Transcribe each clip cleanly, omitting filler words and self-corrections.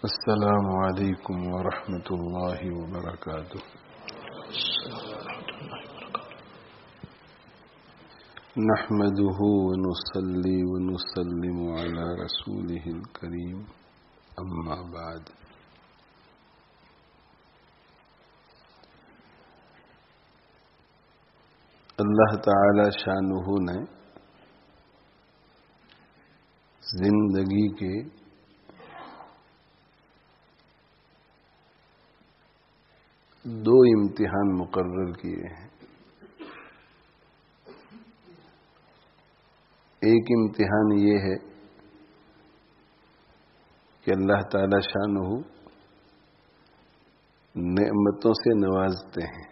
السلام علیکم ورحمۃ اللہ وبرکاتہ۔ نحمده ونصلي ونسلم على رسوله الكريم، اما بعد۔ اللہ تعالی شانہ نے زندگی کے دو امتحان مقرر کیے ہیں۔ ایک امتحان یہ ہے کہ اللہ تعالی شانہ نعمتوں سے نوازتے ہیں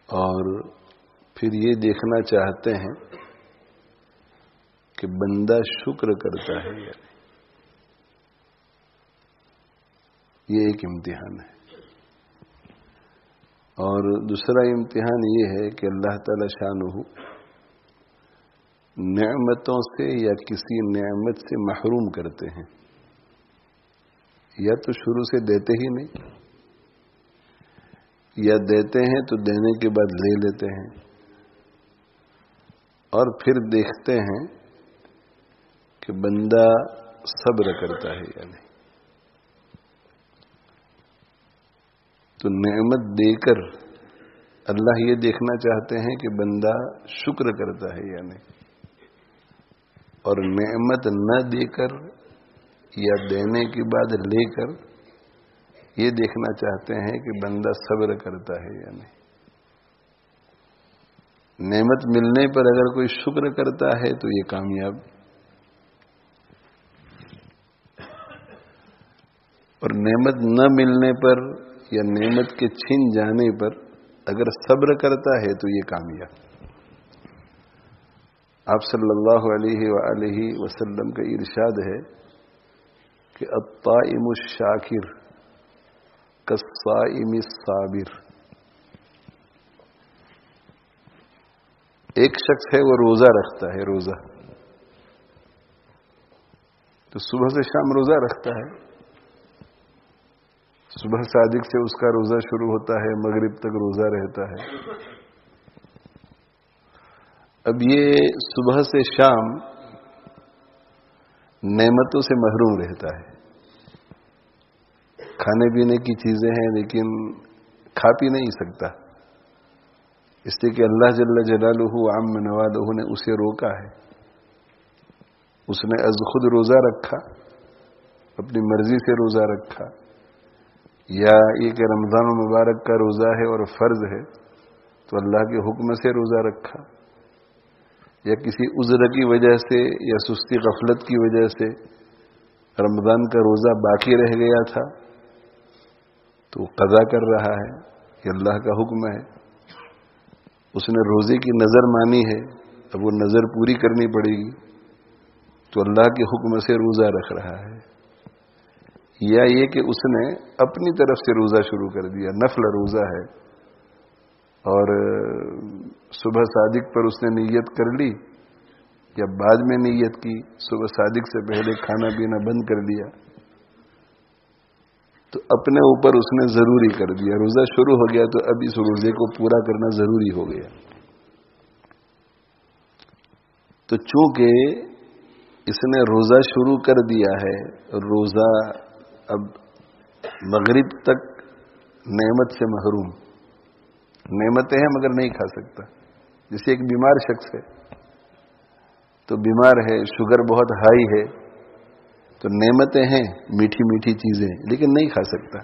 اور پھر یہ دیکھنا چاہتے ہیں کہ بندہ شکر کرتا ہے یا نہیں۔ یہ ایک امتحان ہے۔ اور دوسرا امتحان یہ ہے کہ اللہ تعالی شانہ نعمتوں سے یا کسی نعمت سے محروم کرتے ہیں، یا تو شروع سے دیتے ہی نہیں، یا دیتے ہیں تو دینے کے بعد لے لیتے ہیں اور پھر دیکھتے ہیں کہ بندہ صبر کرتا ہے یا نہیں۔ تو نعمت دے کر اللہ یہ دیکھنا چاہتے ہیں کہ بندہ شکر کرتا ہے یا نہیں، اور نعمت نہ دے کر یا دینے کے بعد لے کر یہ دیکھنا چاہتے ہیں کہ بندہ صبر کرتا ہے یا نہیں۔ نعمت ملنے پر اگر کوئی شکر کرتا ہے تو یہ کامیاب، اور نعمت نہ ملنے پر یا نعمت کے چھن جانے پر اگر صبر کرتا ہے تو یہ کامیاب۔ آپ صلی اللہ علیہ وآلہ وسلم کا ارشاد ہے کہ الطائم الشاکر کالصائم الصابر۔ ایک شخص ہے وہ روزہ رکھتا ہے، روزہ تو صبح سے شام روزہ رکھتا ہے، صبح صادق سے اس کا روزہ شروع ہوتا ہے، مغرب تک روزہ رہتا ہے۔ اب یہ صبح سے شام نعمتوں سے محروم رہتا ہے، کھانے پینے کی چیزیں ہیں لیکن کھا پی نہیں سکتا، اس لیے کہ اللہ جل جلالہ عم نوالہ نے اسے روکا ہے۔ اس نے از خود روزہ رکھا، اپنی مرضی سے روزہ رکھا، یا یہ کہ رمضان المبارک کا روزہ ہے اور فرض ہے تو اللہ کے حکم سے روزہ رکھا، یا کسی عذر کی وجہ سے یا سستی غفلت کی وجہ سے رمضان کا روزہ باقی رہ گیا تھا تو قضا کر رہا ہے، یہ اللہ کا حکم ہے۔ اس نے روزے کی نظر مانی ہے، اب وہ نظر پوری کرنی پڑے گی تو اللہ کے حکم سے روزہ رکھ رہا ہے۔ یا یہ کہ اس نے اپنی طرف سے روزہ شروع کر دیا، نفل روزہ ہے، اور صبح صادق پر اس نے نیت کر لی یا بعد میں نیت کی، صبح صادق سے پہلے کھانا پینا بند کر دیا، تو اپنے اوپر اس نے ضروری کر دیا، روزہ شروع ہو گیا تو اب اس روزے کو پورا کرنا ضروری ہو گیا۔ تو چونکہ اس نے روزہ شروع کر دیا ہے، روزہ اب مغرب تک نعمت سے محروم، نعمتیں ہیں مگر نہیں کھا سکتا۔ جیسے ایک بیمار شخص ہے تو بیمار ہے، شوگر بہت ہائی ہے، تو نعمتیں ہیں میٹھی میٹھی چیزیں لیکن نہیں کھا سکتا،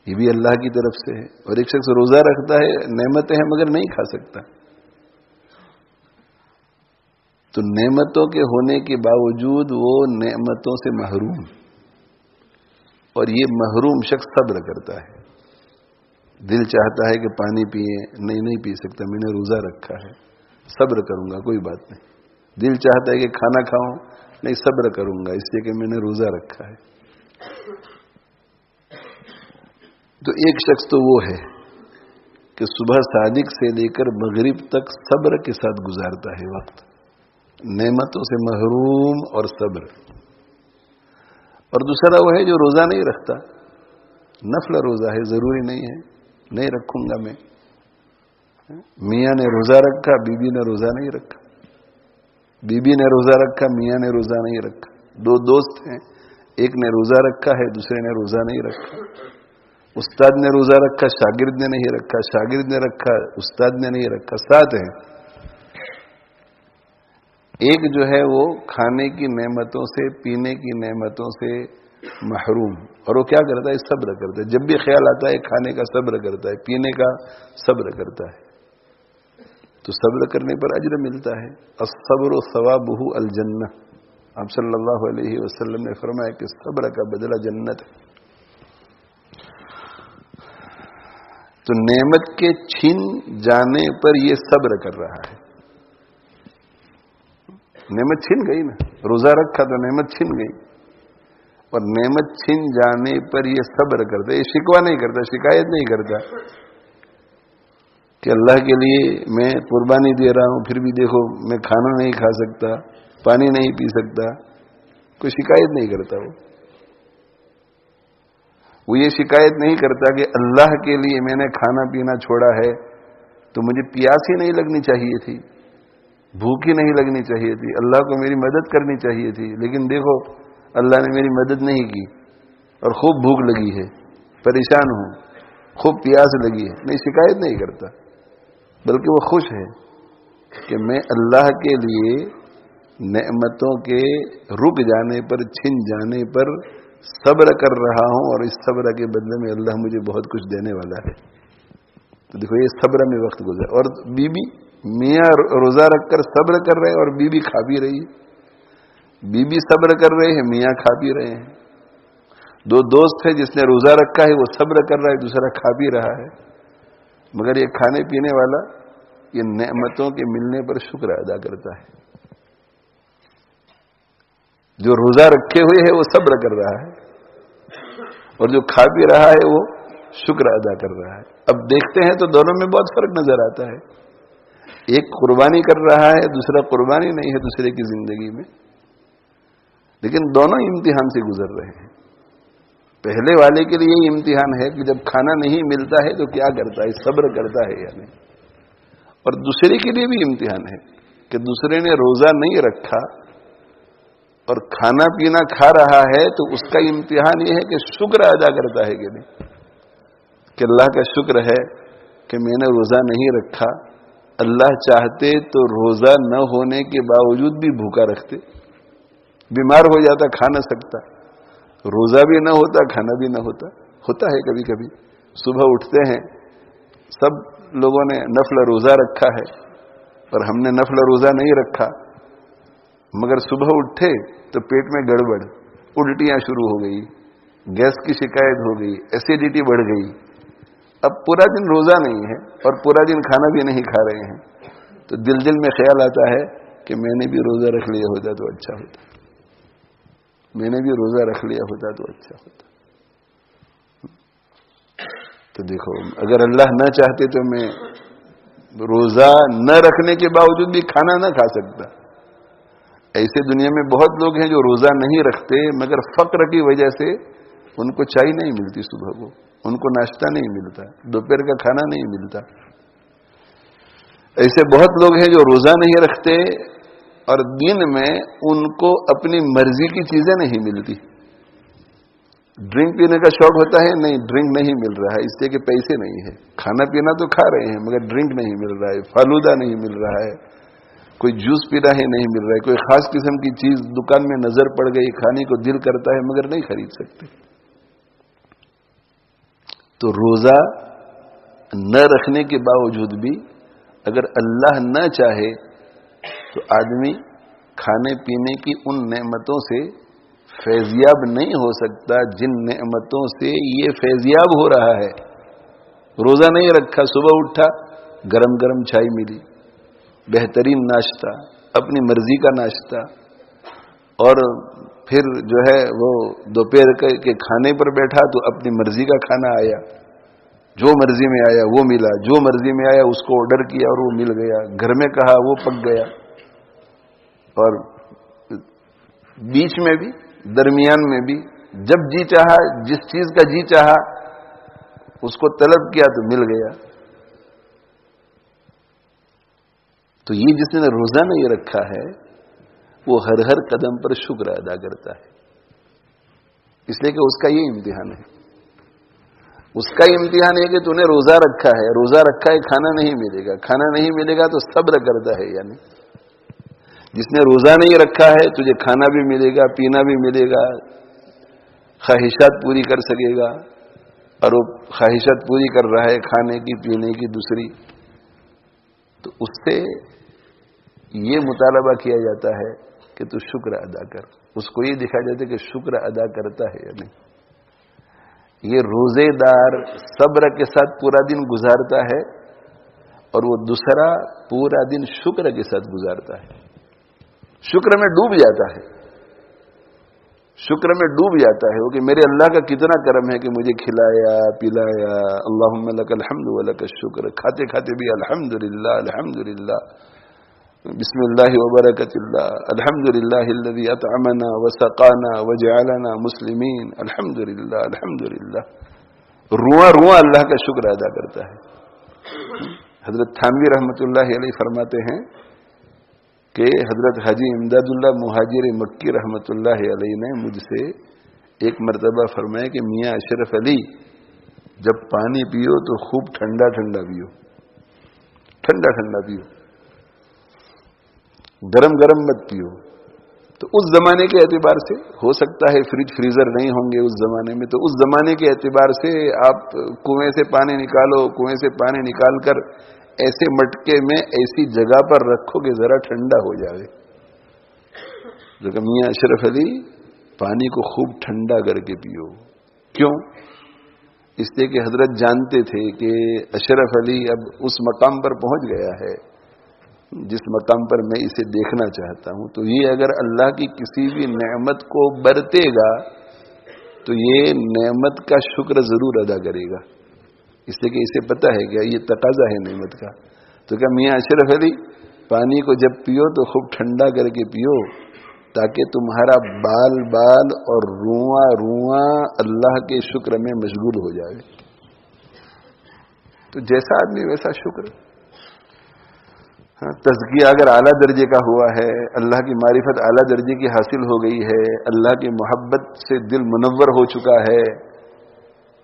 یہ بھی اللہ کی طرف سے ہے۔ اور ایک شخص روزہ رکھتا ہے، نعمتیں ہیں مگر نہیں کھا سکتا، تو نعمتوں کے ہونے کے باوجود وہ نعمتوں سے محروم، اور یہ محروم شخص صبر کرتا ہے۔ دل چاہتا ہے کہ پانی پیئے، نہیں پی سکتا، میں نے روزہ رکھا ہے، صبر کروں گا کوئی بات نہیں۔ دل چاہتا ہے کہ کھانا کھاؤں، نہیں صبر کروں گا اس لیے کہ میں نے روزہ رکھا ہے۔ تو ایک شخص تو وہ ہے کہ صبح صادق سے لے کر مغرب تک صبر کے ساتھ گزارتا ہے وقت، نعمتوں سے محروم اور صبر۔ اور دوسرا وہ ہے جو روزہ نہیں رکھتا، نفل روزہ ہے، ضروری نہیں ہے، نہیں رکھوں گا میں. میاں نے روزہ رکھا، بیوی نے روزہ نہیں رکھا، بیوی نے روزہ رکھا، میاں نے روزہ نہیں رکھا. دو دوست ہیں، ایک نے روزہ رکھا ہے، دوسرے نے روزہ نہیں رکھا. استاد نے روزہ رکھا، شاگرد نے نہیں رکھا، شاگرد نے رکھا، استاد نے نہیں رکھا. ساتھ ہیں. ایک جو ہے وہ کھانے کی نعمتوں سے، پینے کی نعمتوں سے محروم، اور وہ کیا کرتا ہے؟ صبر کرتا ہے. جب بھی خیال آتا ہے کھانے کا صبر کرتا ہے، پینے کا صبر کرتا ہے. تو صبر کرنے پر اجر ملتا ہے. الصبر ثوابہ الجنہ. آپ صلی اللہ علیہ وسلم نے فرمایا کہ صبر کا بدلہ جنت ہے. تو نعمت کے چھن جانے پر یہ صبر کر رہا ہے. نعمت چھن گئی نا، روزہ رکھا تو نعمت چھن گئی، اور نعمت چھن جانے پر یہ صبر کرتا ہے. یہ شکوہ نہیں کرتا، شکایت نہیں کرتا کہ اللہ کے لیے میں قربانی دے رہا ہوں، پھر بھی دیکھو میں کھانا نہیں کھا سکتا، پانی نہیں پی سکتا. کوئی شکایت نہیں کرتا. وہ یہ شکایت نہیں کرتا کہ اللہ کے لیے میں نے کھانا پینا چھوڑا ہے تو مجھے پیاس ہی نہیں لگنی چاہیے تھی، بھوک ہی نہیں لگنی چاہیے تھی، اللہ کو میری مدد کرنی چاہیے تھی، لیکن دیکھو اللہ نے میری مدد نہیں کی اور خوب بھوک لگی ہے، پریشان ہوں، خوب پیاس لگی ہے. نہیں، شکایت نہیں کرتا، بلکہ وہ خوش ہے کہ میں اللہ کے لیے نعمتوں کے رک جانے پر، چھن جانے پر صبر کر رہا ہوں، اور اس صبر کے بدلے میں اللہ مجھے بہت کچھ دینے والا ہے. تو دیکھو یہ صبر میں وقت گزرا. اور بیوی، میاں روزہ رکھ کر صبر کر رہے ہیں اور بیوی کھا پی رہی ہے. بیوی صبر کر رہے ہیں، میاں کھا پی رہے ہیں. دو دوست ہیں، جس نے روزہ رکھا ہے وہ صبر کر رہا ہے، دوسرا کھا پی رہا ہے. مگر یہ کھانے پینے والا یہ نعمتوں کے ملنے پر شکر ادا کرتا ہے. جو روزہ رکھے ہوئے ہے وہ صبر کر رہا ہے، اور جو کھا پی رہا ہے وہ شکر ادا کر رہا ہے. اب دیکھتے ہیں تو دونوں میں بہت فرق نظر آتا ہے. ایک قربانی کر رہا ہے، دوسرا قربانی نہیں ہے دوسرے کی زندگی میں، لیکن دونوں امتحان سے گزر رہے ہیں. پہلے والے کے لیے یہ امتحان ہے کہ جب کھانا نہیں ملتا ہے تو کیا کرتا ہے، صبر کرتا ہے یا نہیں. اور دوسرے کے لیے بھی امتحان ہے کہ دوسرے نے روزہ نہیں رکھا اور کھانا پینا کھا رہا ہے، تو اس کا امتحان یہ ہے کہ شکر ادا کرتا ہے کہ نہیں، کہ اللہ کا شکر ہے کہ میں نے روزہ نہیں رکھا. اللہ چاہتے تو روزہ نہ ہونے کے باوجود بھی بھوکا رکھتے، بیمار ہو جاتا، کھا نہ سکتا، روزہ بھی نہ ہوتا، کھانا بھی نہ ہوتا. ہوتا ہے کبھی کبھی. صبح اٹھتے ہیں، سب لوگوں نے نفل روزہ رکھا ہے اور ہم نے نفل روزہ نہیں رکھا، مگر صبح اٹھے تو پیٹ میں گڑبڑ، الٹیاں شروع ہو گئی، گیس کی شکایت ہو گئی، ایسیڈیٹی بڑھ گئی. اب پورا دن روزہ نہیں ہے اور پورا دن کھانا بھی نہیں کھا رہے ہیں، تو دل میں خیال آتا ہے کہ میں نے بھی روزہ رکھ لیا ہوتا تو اچھا ہوتا، میں نے بھی روزہ رکھ لیا ہوتا تو اچھا ہوتا. تو دیکھو، اگر اللہ نہ چاہتے تو میں روزہ نہ رکھنے کے باوجود بھی کھانا نہ کھا سکتا. ایسے دنیا میں بہت لوگ ہیں جو روزہ نہیں رکھتے، مگر فقر کی وجہ سے ان کو چائے نہیں ملتی صبح کو، ان کو ناشتہ نہیں ملتا، دوپہر کا کھانا نہیں ملتا. ایسے بہت لوگ ہیں جو روزہ نہیں رکھتے اور دن میں ان کو اپنی مرضی کی چیزیں نہیں ملتی. ڈرنک پینے کا شوق ہوتا ہے، نہیں، ڈرنک نہیں مل رہا ہے، اس لیے کہ پیسے نہیں ہے. کھانا پینا تو کھا رہے ہیں مگر ڈرنک نہیں مل رہا ہے، فالودہ نہیں مل رہا ہے، کوئی جوس پینا ہے نہیں مل رہا ہے، کوئی خاص قسم کی چیز دکان میں نظر پڑ گئی، کھانے کو دل کرتا ہے مگر نہیں خرید سکتے. تو روزہ نہ رکھنے کے باوجود بھی اگر اللہ نہ چاہے تو آدمی کھانے پینے کی ان نعمتوں سے فیضیاب نہیں ہو سکتا جن نعمتوں سے یہ فیضیاب ہو رہا ہے. روزہ نہیں رکھا، صبح اٹھا، گرم گرم چائے ملی، بہترین ناشتہ، اپنی مرضی کا ناشتہ، اور پھر جو ہے وہ دوپہر کے کھانے پر بیٹھا تو اپنی مرضی کا کھانا آیا، جو مرضی میں آیا وہ ملا، جو مرضی میں آیا اس کو آرڈر کیا اور وہ مل گیا، گھر میں کہا وہ پک گیا. اور بیچ میں بھی، درمیان میں بھی جب جی چاہا جس چیز کا جی چاہا اس کو طلب کیا تو مل گیا. تو یہ جس نے روزہ نہیں رکھا ہے وہ ہر ہر قدم پر شکر ادا کرتا ہے، اس لیے کہ اس کا یہ امتحان ہے. اس کا امتحان ہے کہ تو نے روزہ رکھا ہے، روزہ رکھا ہے، کھانا نہیں ملے گا، کھانا نہیں ملے گا تو صبر کرتا ہے. یعنی جس نے روزہ نہیں رکھا ہے تجھے کھانا بھی ملے گا، پینا بھی ملے گا، خواہشات پوری کر سکے گا، اور وہ خواہشات پوری کر رہا ہے کھانے کی پینے کی دوسری، تو اس سے یہ مطالبہ کیا جاتا ہے کہ تو شکر ادا کر. اس کو یہ دکھایا جاتا ہے کہ شکر ادا کرتا ہے یا نہیں. یہ روزے دار صبر کے ساتھ پورا دن گزارتا ہے اور وہ دوسرا پورا دن شکر کے ساتھ گزارتا ہے، شکر میں ڈوب جاتا ہے، شکر میں ڈوب جاتا ہے وہ کہ میرے اللہ کا کتنا کرم ہے کہ مجھے کھلایا پلایا، اللہم لک الحمد ولک الشکر، کھاتے کھاتے بھی الحمدللہ الحمدللہ، بسم اللہ وبرکۃ اللہ، الحمدللہ الذی اطعمنا وسقانا وجعلنا مسلمین، الحمدللہ الحمدللہ، رواں رواں اللہ کا شکر ادا کرتا ہے. حضرت تھانوی رحمۃ اللہ علیہ فرماتے ہیں کہ حضرت حاجی امداد اللہ مہاجر مکی رحمۃ اللہ علیہ نے مجھ سے ایک مرتبہ فرمایا کہ میاں اشرف علی جب پانی پیو تو خوب ٹھنڈا ٹھنڈا پیو، ٹھنڈا ٹھنڈا پیو، گرم گرم مت پیو. تو اس زمانے کے اعتبار سے ہو سکتا ہے فریج فریزر نہیں ہوں گے اس زمانے میں، تو اس زمانے کے اعتبار سے آپ کنویں سے پانی نکالو، کنویں سے پانی نکال کر ایسے مٹکے میں ایسی جگہ پر رکھو کہ ذرا ٹھنڈا ہو جائے. لیکن میاں اشرف علی پانی کو خوب ٹھنڈا کر کے پیو. کیوں؟ اس لیے کہ حضرت جانتے تھے کہ اشرف علی اب اس مقام پر پہنچ گیا ہے جس مقام پر میں اسے دیکھنا چاہتا ہوں. تو یہ اگر اللہ کی کسی بھی نعمت کو برتے گا تو یہ نعمت کا شکر ضرور ادا کرے گا، اس لیے کہ اسے پتہ ہے کہ یہ تقاضا ہے نعمت کا. تو کیا میاں اشرف علی پانی کو جب پیو تو خوب ٹھنڈا کر کے پیو تاکہ تمہارا بال بال اور رواں رواں اللہ کے شکر میں مشغول ہو جائے. تو جیسا آدمی ویسا شکر. تزکیہ اگر اعلیٰ درجے کا ہوا ہے، اللہ کی معرفت اعلیٰ درجے کی حاصل ہو گئی ہے، اللہ کی محبت سے دل منور ہو چکا ہے،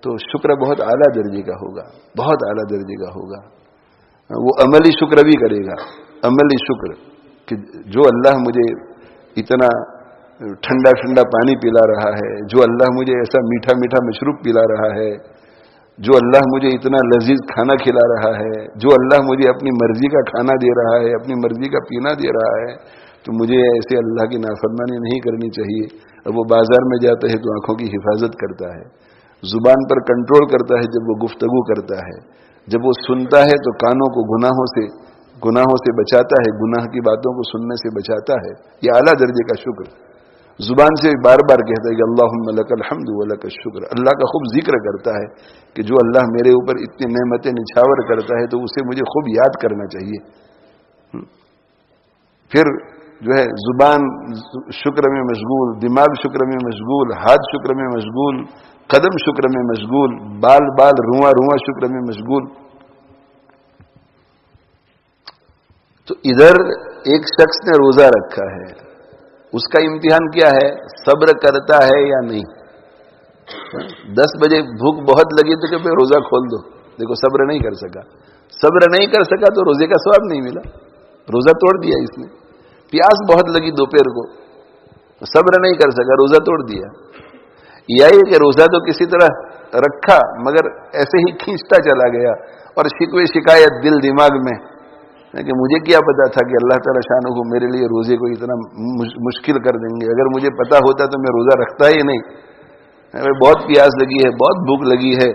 تو شکر بہت اعلیٰ درجے کا ہوگا، بہت اعلیٰ درجے کا ہوگا. وہ عملی شکر بھی کرے گا، عملی شکر کہ جو اللہ مجھے اتنا ٹھنڈا ٹھنڈا پانی پلا رہا ہے، جو اللہ مجھے ایسا میٹھا میٹھا مشروب پلا رہا ہے، جو اللہ مجھے اتنا لذیذ کھانا کھلا رہا ہے، جو اللہ مجھے اپنی مرضی کا کھانا دے رہا ہے، اپنی مرضی کا پینا دے رہا ہے، تو مجھے ایسے اللہ کی نافرمانی نہیں کرنی چاہیے. اب وہ بازار میں جاتا ہے تو آنکھوں کی حفاظت کرتا ہے، زبان پر کنٹرول کرتا ہے جب وہ گفتگو کرتا ہے، جب وہ سنتا ہے تو کانوں کو گناہوں سے بچاتا ہے، گناہ کی باتوں کو سننے سے بچاتا ہے. یہ اعلیٰ درجے کا شکر. زبان سے بار بار کہتا ہے کہ اللہم لک الحمد ولک الشکر، اللہ کا خوب ذکر کرتا ہے کہ جو اللہ میرے اوپر اتنی نعمتیں نچھاور کرتا ہے تو اسے مجھے خوب یاد کرنا چاہیے. پھر جو ہے زبان شکر میں مشغول، دماغ شکر میں مشغول، ہاتھ شکر میں مشغول، قدم شکر میں مشغول، بال بال رواں رواں شکر میں مشغول. تو ادھر ایک شخص نے روزہ رکھا ہے، اس کا امتحان کیا ہے؟ صبر کرتا ہے یا نہیں. 10 بجے بھوک بہت لگی تو کہ روزہ کھول دو، دیکھو صبر نہیں کر سکا، صبر نہیں کر سکا تو روزے کا ثواب نہیں ملا، روزہ توڑ دیا اس نے. پیاس بہت لگی دوپہر کو، صبر نہیں کر سکا، روزہ توڑ دیا. یہی کہ روزہ تو کسی طرح رکھا مگر ایسے ہی کھینچتا چلا گیا، اور شکوے شکایت دل دماغ میں کہ مجھے کیا پتا تھا کہ اللہ تعالیٰ شانہ کو میرے لیے روزے کو اتنا مشکل کر دیں گے، اگر مجھے پتا ہوتا تو میں روزہ رکھتا ہی نہیں. بہت پیاس لگی ہے، بہت بھوک لگی ہے،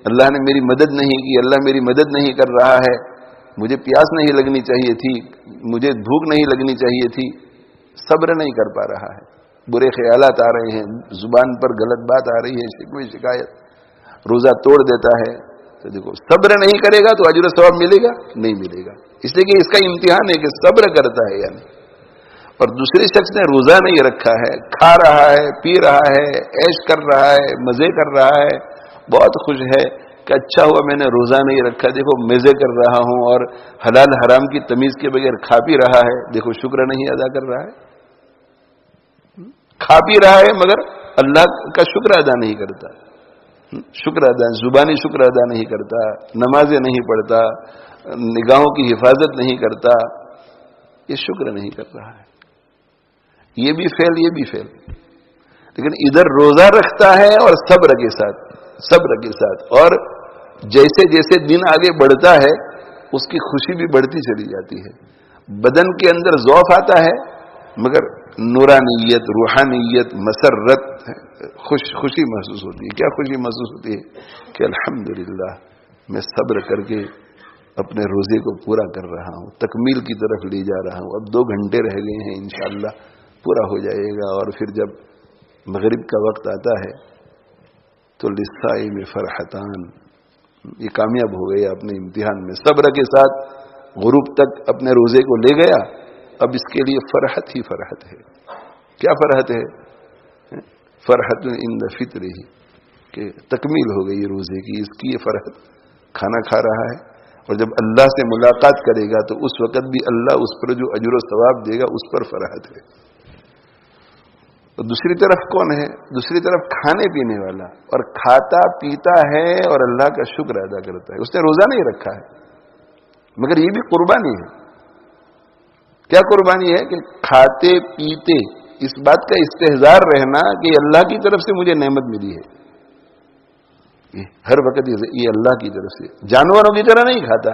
اللہ نے میری مدد نہیں کی، اللہ میری مدد نہیں کر رہا ہے، مجھے پیاس نہیں لگنی چاہیے تھی، مجھے بھوک نہیں لگنی چاہیے تھی، صبر نہیں کر پا رہا ہے، برے خیالات آ رہے ہیں، زبان پر غلط بات آ رہی ہے، شکوے شکایت، روزہ توڑ دیتا ہے. تو دیکھو صبر نہیں کرے گا تو اجر و ثواب ملے گا؟ نہیں ملے گا. اس لیے کہ اس کا امتحان ہے کہ صبر کرتا ہے یا نہیں. اور دوسرے شخص نے روزہ نہیں رکھا ہے، کھا رہا ہے، پی رہا ہے، عیش کر رہا ہے، مزے کر رہا ہے، بہت خوش ہے کہ اچھا ہوا میں نے روزہ نہیں رکھا، دیکھو مزے کر رہا ہوں اور حلال حرام کی تمیز کے بغیر کھا پی رہا ہے، دیکھو شکر نہیں ادا کر رہا ہے، کھا پی رہا ہے مگر اللہ کا شکر ادا نہیں کرتا، شکر ادا، زبانی شکر ادا نہیں کرتا، نمازیں نہیں پڑھتا، نگاہوں کی حفاظت نہیں کرتا، یہ شکر نہیں کر رہا ہے، یہ بھی فیل، یہ بھی فیل۔ لیکن ادھر روزہ رکھتا ہے اور صبر کے ساتھ، اور جیسے جیسے دن آگے بڑھتا ہے اس کی خوشی بھی بڑھتی چلی جاتی ہے، بدن کے اندر ضعف آتا ہے مگر نورانیت، روحانیت، مسرت، خوشی محسوس ہوتی ہے۔ کیا خوشی محسوس ہوتی ہے کہ الحمدللہ میں صبر کر کے اپنے روزے کو پورا کر رہا ہوں، تکمیل کی طرف لے جا رہا ہوں، اب 2 گھنٹے رہ گئے ہیں، انشاءاللہ پورا ہو جائے گا، اور پھر جب مغرب کا وقت آتا ہے تو للصائم فرحتان، یہ کامیاب ہو گیا اپنے امتحان میں، صبر کے ساتھ غروب تک اپنے روزے کو لے گیا، اب اس کے لیے فرحت ہی فرحت ہے۔ کیا فرحت ہے؟ فرحت عند فطرہ، کہ تکمیل ہو گئی روزے کی، اس کی یہ فرحت، کھانا کھا رہا ہے، اور جب اللہ سے ملاقات کرے گا تو اس وقت بھی اللہ اس پر جو اجر و ثواب دے گا اس پر فرحت ہے۔ اور دوسری طرف کون ہے؟ دوسری طرف کھانے پینے والا، اور کھاتا پیتا ہے اور اللہ کا شکر ادا کرتا ہے، اس نے روزہ نہیں رکھا ہے مگر یہ بھی قربانی ہے۔ کیا قربانی ہے؟ کہ کھاتے پیتے اس بات کا استحضار رہنا کہ اللہ کی طرف سے مجھے نعمت ملی ہے، ہر وقت یہ اللہ کی طرف سے، جانوروں کی طرح نہیں کھاتا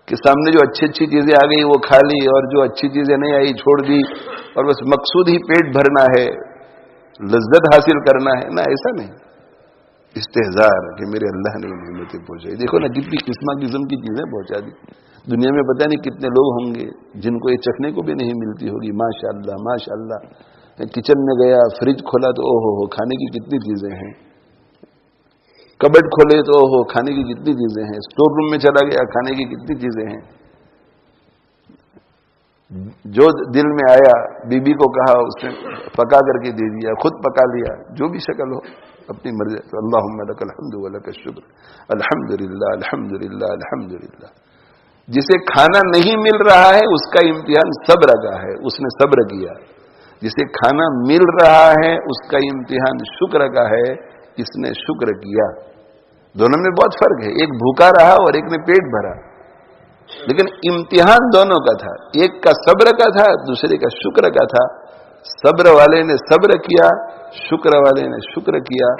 کہ سامنے جو اچھی اچھی چیزیں آ گئی وہ کھا لی اور جو اچھی چیزیں نہیں آئی چھوڑ دی، اور بس مقصود ہی پیٹ بھرنا ہے، لذت حاصل کرنا ہے، نہ ایسا نہیں، استحضار کہ میرے اللہ نے نعمتیں پہنچائی۔ دیکھو نا کتنی قسم کی چیزیں پہنچا دی، دنیا میں پتہ نہیں کتنے لوگ ہوں گے جن کو یہ چکھنے کو بھی نہیں ملتی ہوگی، ماشاءاللہ ماشاءاللہ۔ کچن میں گیا، فریج کھولا تو او ہو کھانے کی کتنی چیزیں ہیں، کبڈ کھولے تو او ہو کھانے کی کتنی چیزیں ہیں، اسٹور روم میں چلا گیا کھانے کی کتنی چیزیں ہیں، جو دل میں آیا بی بی کو کہا اس نے پکا کر کے دے دیا، خود پکا لیا، جو بھی شکل ہو اپنی مرضی۔ اللہم لک الحمد ولک الشکر، الحمدللہ الحمدللہ الحمدللہ۔ جسے کھانا نہیں مل رہا ہے اس کا امتحان صبر کا ہے، اس نے صبر کیا۔ جسے کھانا مل رہا ہے اس کا امتحان شکر کا ہے، اس نے شکر کیا۔ دونوں میں بہت فرق ہے، ایک بھوکا رہا اور ایک نے پیٹ بھرا، لیکن امتحان دونوں کا تھا، ایک کا صبر کا تھا، دوسرے کا شکر کا تھا۔ صبر والے نے صبر کیا، شکر والے نے شکر کیا۔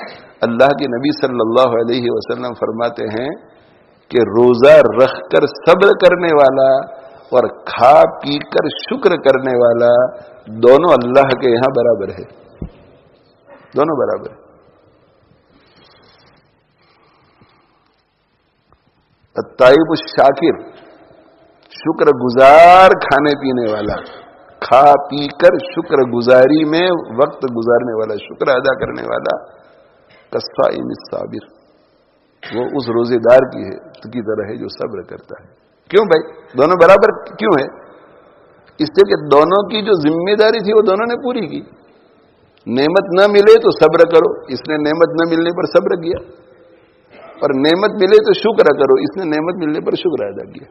اللہ کے نبی صلی اللہ علیہ وسلم فرماتے ہیں کہ روزہ رکھ کر صبر کرنے والا اور کھا پی کر شکر کرنے والا دونوں اللہ کے یہاں برابر ہے، دونوں برابر ہے۔ الطائب الشاکر، شکر گزار کھانے پینے والا، کھا پی کر شکر گزاری میں وقت گزارنے والا، شکر ادا کرنے والا، کالصائم الصابر، وہ اس روزے دار کی طرح ہے جو صبر کرتا ہے۔ کیوں بھائی دونوں برابر کیوں ہے؟ اس لیے کہ دونوں کی جو ذمہ داری تھی وہ دونوں نے پوری کی۔ نعمت نہ ملے تو صبر کرو، اس نے نعمت نہ ملنے پر صبر کیا، اور نعمت ملے تو شکر کرو، اس نے نعمت ملنے پر شکر ادا کیا۔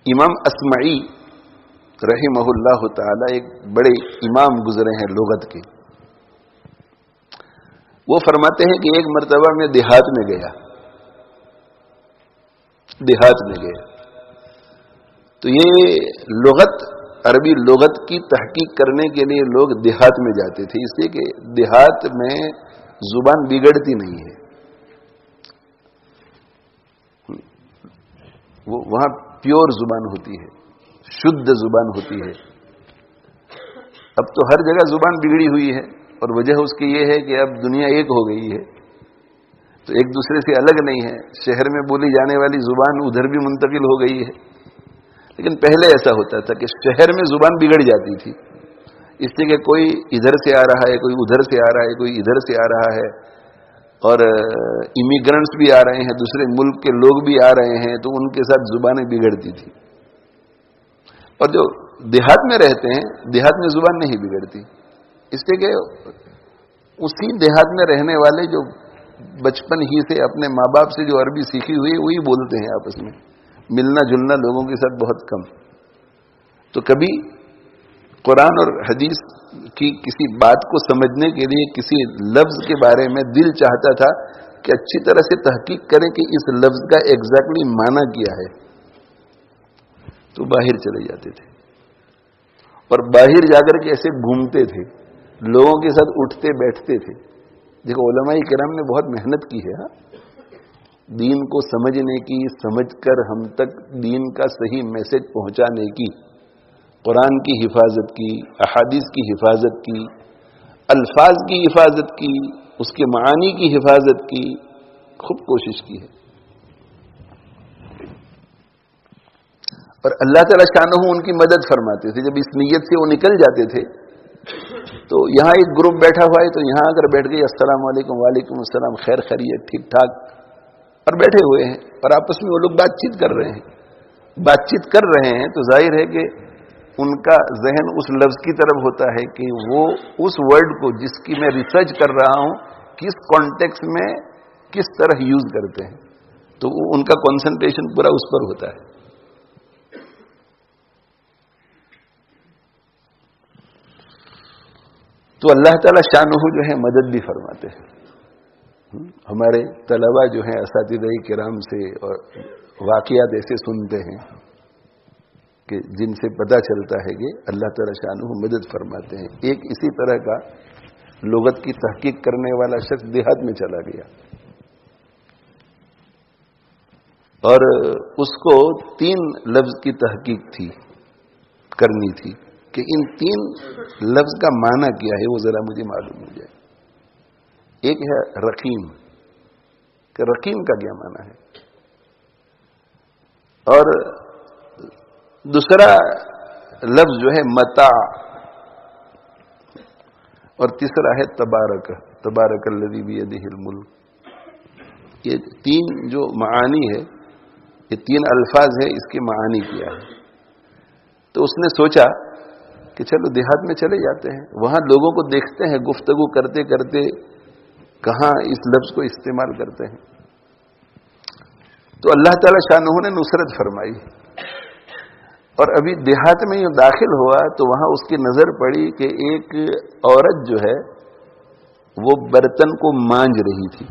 امام اصمعی رحمہ اللہ تعالی ایک بڑے امام گزرے ہیں لغت کے، وہ فرماتے ہیں کہ ایک مرتبہ میں دیہات میں گیا تو یہ لغت، عربی لغت کی تحقیق کرنے کے لیے لوگ دیہات میں جاتے تھے، اس لیے کہ دیہات میں زبان بگڑتی نہیں ہے، وہاں پیور زبان ہوتی ہے، شدھ زبان ہوتی ہے۔ اب تو ہر جگہ زبان بگڑی ہوئی ہے، اور وجہ اس کی یہ ہے کہ اب دنیا ایک ہو گئی ہے تو ایک دوسرے سے الگ نہیں ہے، شہر میں بولی جانے والی زبان ادھر بھی منتقل ہو گئی ہے، لیکن پہلے ایسا ہوتا تھا کہ شہر میں زبان بگڑ جاتی تھی، اس لیے کہ کوئی ادھر سے آ رہا ہے، کوئی ادھر سے آ رہا ہے، کوئی ادھر سے آ رہا ہے، اور امیگرنٹس بھی آ رہے ہیں، دوسرے ملک کے لوگ بھی آ رہے ہیں، تو ان کے ساتھ زبانیں بگڑتی تھی۔ اور جو دیہات میں رہتے ہیں، دیہات میں زبان نہیں بگڑتی، اس لیے کہ اسی دیہات میں رہنے والے جو بچپن ہی سے اپنے ماں باپ سے جو عربی سیکھی ہوئی وہی بولتے ہیں آپس میں، ملنا جلنا لوگوں کے ساتھ بہت کم. تو کبھی قرآن اور حدیث کی کسی بات کو سمجھنے کے لیے کسی لفظ کے بارے میں دل چاہتا تھا کہ اچھی طرح سے تحقیق کریں کہ اس لفظ کا ایگزیکٹلی معنی کیا ہے، تو باہر چلے جاتے تھے اور باہر جا کر کے ایسے گھومتے تھے، لوگوں کے ساتھ اٹھتے بیٹھتے تھے. دیکھو علماء کرام نے بہت محنت کی ہے دین کو سمجھنے کی، سمجھ کر ہم تک دین کا صحیح میسج پہنچانے کی، قرآن کی حفاظت کی، احادیث کی حفاظت کی، الفاظ کی حفاظت کی، اس کے معانی کی حفاظت کی، خوب کوشش کی ہے. اور اللہ تعالی شانہ ان کی مدد فرماتے تھے. جب اس نیت سے وہ نکل جاتے تھے تو یہاں ایک گروپ بیٹھا ہوا ہے تو یہاں اگر بیٹھ گئی السلام علیکم، وعلیکم السلام، خیر خیریت، ٹھیک ٹھاک، اور بیٹھے ہوئے ہیں اور آپس میں وہ لوگ بات چیت کر رہے ہیں تو ظاہر ہے کہ ان کا ذہن اس لفظ کی طرف ہوتا ہے کہ وہ اس ورڈ کو جس کی میں ریسرچ کر رہا ہوں کس کانٹیکسٹ میں کس طرح یوز کرتے ہیں، تو ان کا کنسنٹریشن پورا اس پر ہوتا ہے. تو اللہ تعالی شانہ جو ہے مدد بھی فرماتے ہیں. ہمارے طلباء جو ہیں اساتذہ کرام سے اور واقعات ایسے سنتے ہیں کہ جن سے پتہ چلتا ہے کہ اللہ تعالی شانہ مدد فرماتے ہیں. ایک اسی طرح کا لغت کی تحقیق کرنے والا شخص دیہات میں چلا گیا اور اس کو 3 لفظ کی تحقیق کرنی تھی کہ ان 3 لفظ کا معنی کیا ہے، وہ ذرا مجھے معلوم ہو جائے. ایک ہے رقیم، کہ رقیم کا کیا معنی ہے، اور دوسرا لفظ جو ہے متاع، اور تیسرا ہے تبارک الذی بیدہ الملک. یہ 3 جو معانی ہے، یہ 3 الفاظ ہے، اس کے معانی کیا ہے. تو اس نے سوچا کہ چلو دیہات میں چلے جاتے ہیں، وہاں لوگوں کو دیکھتے ہیں گفتگو کرتے کرتے کہاں اس لفظ کو استعمال کرتے ہیں. تو اللہ تعالی شانہ نے نصرت فرمائی اور ابھی دیہات میں یہ داخل ہوا تو وہاں اس کی نظر پڑی کہ ایک عورت جو ہے وہ برتن کو مانج رہی تھی،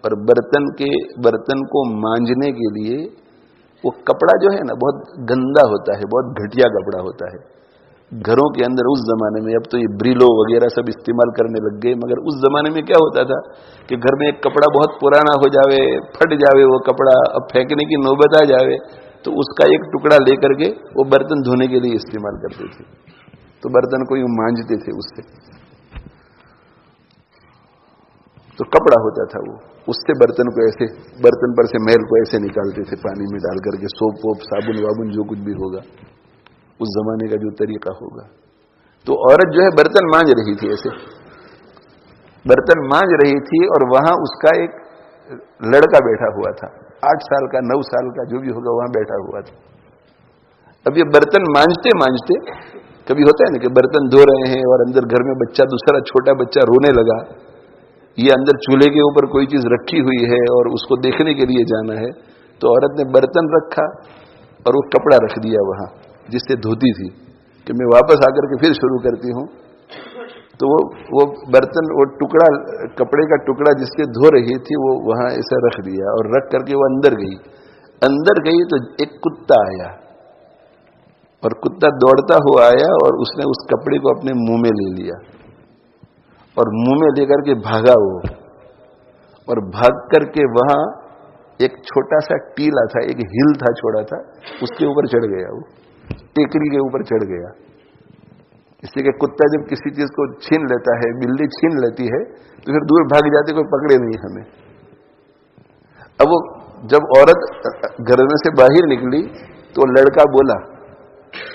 اور برتن کو مانجنے کے لیے وہ کپڑا جو ہے نا بہت گندا ہوتا ہے، بہت گھٹیا کپڑا ہوتا ہے. گھروں کے اندر اس زمانے میں، اب تو یہ بریلو وغیرہ سب استعمال کرنے لگ گئے، مگر اس زمانے میں کیا ہوتا تھا کہ گھر میں ایک کپڑا بہت پرانا ہو جاوے، پھٹ جاوے وہ کپڑا، اب پھینکنے کی نوبت آ جاوے تو اس کا ایک ٹکڑا لے کر کے وہ برتن دھونے کے لیے استعمال کرتے تھے. تو برتن کو یوں مانجتے تھے اس سے، تو کپڑا ہوتا تھا وہ، اس سے برتن کو ایسے، برتن پر سے میل کو ایسے نکالتے تھے پانی میں ڈال کر کے، سوپ ووپ صابن وابن جو کچھ بھی ہوگا اس زمانے کا جو طریقہ ہوگا. تو عورت جو ہے برتن مانج رہی تھی، ایسے برتن مانج رہی تھی، اور وہاں اس کا ایک لڑکا بیٹھا ہوا تھا، 8 سال کا 9 سال کا جو بھی ہوگا، وہاں بیٹھا ہوا تھا. اب یہ برتن مانجتے مانجتے، کبھی ہوتا ہے نا کہ برتن دھو رہے ہیں اور اندر گھر میں بچہ، دوسرا چھوٹا بچہ رونے لگا، یہ اندر چولہے کے اوپر کوئی چیز رکھی ہوئی ہے اور اس کو دیکھنے کے لیے جانا ہے. تو عورت نے برتن رکھا اور وہ کپڑا رکھ دیا وہاں جس سے دھوتی تھی کہ میں واپس آ کر کے پھر شروع کرتی ہوں. تو وہ برتن، وہ ٹکڑا، کپڑے کا ٹکڑا جس سے دھو رہی تھی، وہ وہاں ایسا رکھ دیا اور رکھ کر کے وہ اندر گئی تو ایک کتا آیا، اور کتا دوڑتا ہوا آیا اور اس نے اس کپڑے کو اپنے منہ میں لے لیا اور منہ میں لے کر کے بھاگا وہ، اور بھاگ کر کے وہاں ایک چھوٹا سا ٹیلا تھا، ایک ہل تھا چھوڑا تھا، اس کے اوپر چڑھ گیا، وہ ٹیکری کے اوپر چڑھ گیا. اس لیے کہ کتا جب کسی چیز کو چھین لیتا ہے، بلی چھین لیتی ہے تو پھر دور بھاگ جاتے، کوئی پکڑے نہیں ہمیں. اب وہ جب عورت گھر میں سے باہر نکلی تو لڑکا بولا،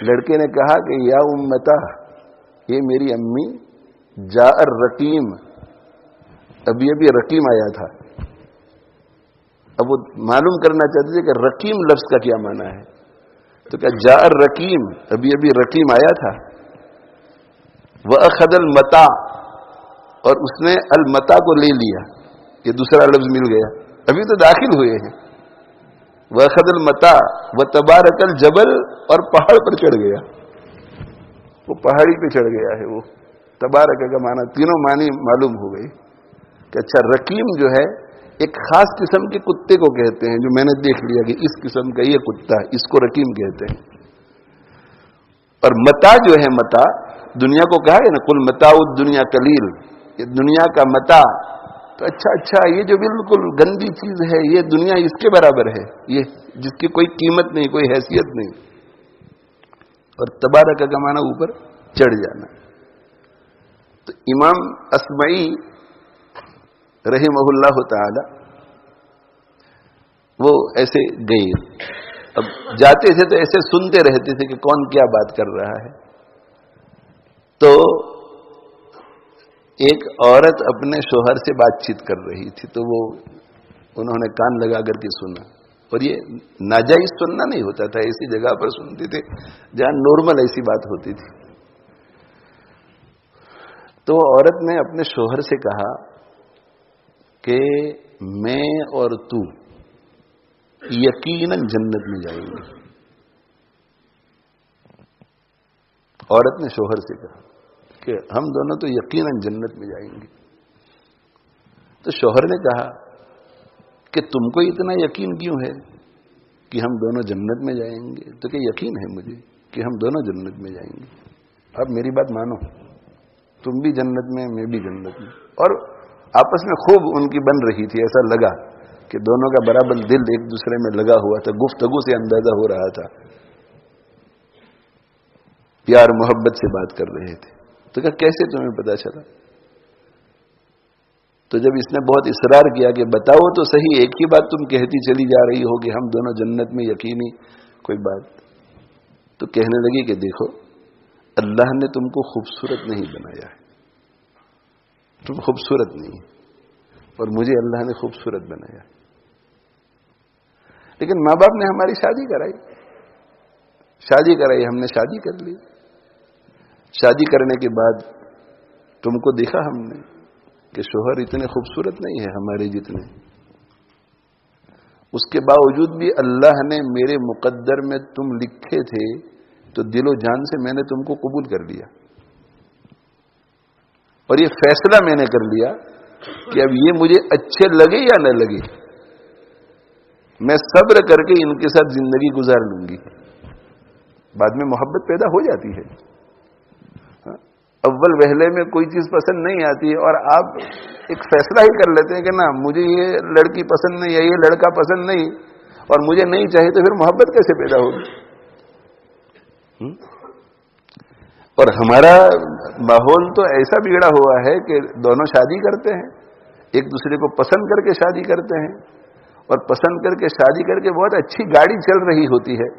لڑکے نے کہا کہ یا امتا، یہ میری امی، جا الرقیم، ابھی رقیم آیا تھا. اب وہ معلوم کرنا چاہتے تھے کہ رقیم لفظ کا کیا معنی ہے. تو کیا جاء الرقیم، ابھی ابھی رقیم آیا تھا، وَأَخَذَ الْمَتَاعَ، اور اس نے المتا کو لے لیا، یہ دوسرا لفظ مل گیا، ابھی تو داخل ہوئے ہیں۔ وَأَخَذَ الْمَتَاعَ وَتَبَارَكَ الْجَبَلُ، اور پہاڑ پر چڑھ گیا، وہ پہاڑی پہ چڑھ گیا ہے۔ وہ تبارک کا معنی، تینوں معنی معلوم ہو گئی کہ اچھا رقیم جو ہے ایک خاص قسم کے کتے کو کہتے ہیں، جو میں نے دیکھ لیا کہ اس قسم کا یہ کتا ہے، اس کو رقیم کہتے ہیں۔ اور متا جو ہے، متا دنیا کو کہا ہے نا، قل متاع الدنیا قلیل، یہ دنیا کا متا، تو اچھا یہ جو بالکل گندی چیز ہے، یہ دنیا اس کے برابر ہے، یہ جس کی کوئی قیمت نہیں، کوئی حیثیت نہیں۔ اور تبارک کا معنی اوپر چڑھ جانا۔ تو امام اصمعی رحمہ اللہ تعالی وہ ایسے گئے، اب جاتے تھے تو ایسے سنتے رہتے تھے کہ کون کیا بات کر رہا ہے۔ تو ایک عورت اپنے شوہر سے بات چیت کر رہی تھی، تو وہ انہوں نے کان لگا کر کے سنا، اور یہ ناجائز سننا نہیں ہوتا تھا، ایسی جگہ پر سنتے تھے جہاں نارمل ایسی بات ہوتی تھی۔ تو عورت نے اپنے شوہر سے کہا کہ میں اور تو یقیناً جنت میں جائیں گے۔ عورت نے شوہر سے کہا کہ ہم دونوں تو یقیناً جنت میں جائیں گے۔ تو شوہر نے کہا کہ تم کو اتنا یقین کیوں ہے کہ ہم دونوں جنت میں جائیں گے؟ تو کہ یقین ہے مجھے کہ ہم دونوں جنت میں جائیں گے۔ اب میری بات مانو، تم بھی جنت میں، میں بھی جنت میں۔ اور آپس میں خوب ان کی بن رہی تھی، ایسا لگا کہ دونوں کا برابر دل ایک دوسرے میں لگا ہوا تھا، گفتگو سے اندازہ ہو رہا تھا، پیار محبت سے بات کر رہے تھے۔ تو کہا کیسے تمہیں پتا چلا؟ تو جب اس نے بہت اصرار کیا کہ بتاؤ تو صحیح، ایک ہی بات تم کہتی چلی جا رہی ہو کہ ہم دونوں جنت میں، یقینی کوئی بات، تو کہنے لگی کہ دیکھو اللہ نے تم کو خوبصورت نہیں بنایا ہے، تم خوبصورت نہیں، اور مجھے اللہ نے خوبصورت بنایا، لیکن ماں باپ نے ہماری شادی کرائی، ہم نے شادی کر لی۔ شادی کرنے کے بعد تم کو دیکھا ہم نے کہ شوہر اتنے خوبصورت نہیں ہے ہمارے جتنے، اس کے باوجود بھی اللہ نے میرے مقدر میں تم لکھے تھے، تو دل و جان سے میں نے تم کو قبول کر لیا، اور یہ فیصلہ میں نے کر لیا کہ اب یہ مجھے اچھے لگے یا نہ لگے، میں صبر کر کے ان کے ساتھ زندگی گزار لوں گی۔ بعد میں محبت پیدا ہو جاتی ہے، اول وہلے میں کوئی چیز پسند نہیں آتی ہے، اور آپ ایک فیصلہ ہی کر لیتے ہیں کہ نہ مجھے یہ لڑکی پسند نہیں ہے، یہ لڑکا پسند نہیں، اور مجھے نہیں چاہیے، تو پھر محبت کیسے پیدا ہوگی؟ اور ہمارا ماحول تو ایسا بگڑا ہوا ہے کہ دونوں شادی کرتے ہیں، ایک دوسرے کو پسند کر کے شادی کرتے ہیں، اور پسند کر کے شادی کر کے بہت اچھی گاڑی چل رہی ہوتی ہے،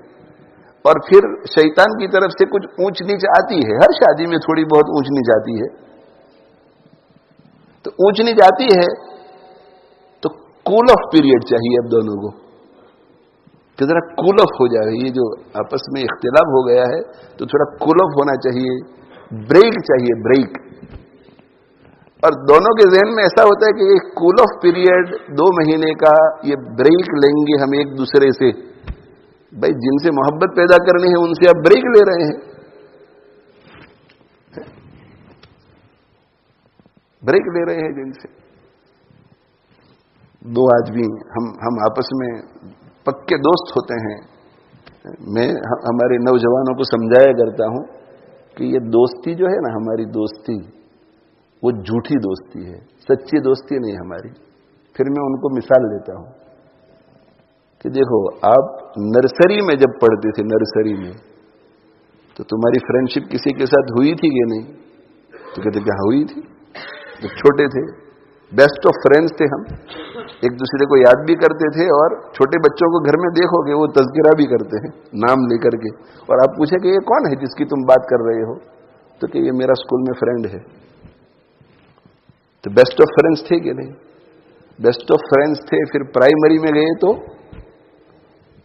اور پھر شیطان کی طرف سے کچھ اونچ نیچ آتی ہے، ہر شادی میں تھوڑی بہت اونچ نیچ آتی ہے، تو اونچ نیچ آتی ہے تو کول آف پیریڈ چاہیے اب دونوں کو، کہ ذرا کول آف ہو جائے، یہ جو آپس میں اختلاف ہو گیا ہے تو تھوڑا کول آف ہونا چاہیے، بریک چاہیے، بریک۔ اور دونوں کے ذہن میں ایسا ہوتا ہے کہ یہ کول آف پیریڈ 2 مہینے کا، یہ بریک لیں گے ہم ایک دوسرے سے۔ بھائی جن سے محبت پیدا کرنی ہے ان سے آپ بریک لے رہے ہیں، بریک لے رہے ہیں جن سے۔ 2 آدمی ہم آپس میں پکے دوست ہوتے ہیں، میں ہمارے نوجوانوں کو سمجھایا کرتا ہوں کہ یہ دوستی جو ہے نا، ہماری دوستی وہ جھوٹی دوستی ہے، سچی دوستی نہیں ہماری۔ پھر میں ان کو مثال دیتا ہوں کہ دیکھو آپ نرسری میں جب پڑھتے تھے، نرسری میں تو تمہاری فرینڈشپ کسی کے ساتھ ہوئی تھی کہ نہیں؟ تو کہتے کہ ہوئی تھی، جب چھوٹے تھے بیسٹ آف فرینڈز تھے ہم، ایک دوسرے کو یاد بھی کرتے تھے، اور چھوٹے بچوں کو گھر میں دیکھو گے وہ تذکرہ بھی کرتے ہیں نام لے کر کے، اور آپ پوچھیں کہ یہ کون ہے جس کی تم بات کر رہے ہو؟ تو کہ یہ میرا اسکول میں فرینڈ ہے۔ تو بیسٹ آف فرینڈز تھے کہ نہیں؟ بیسٹ آف فرینڈز تھے۔ پھر پرائمری میں گئے تو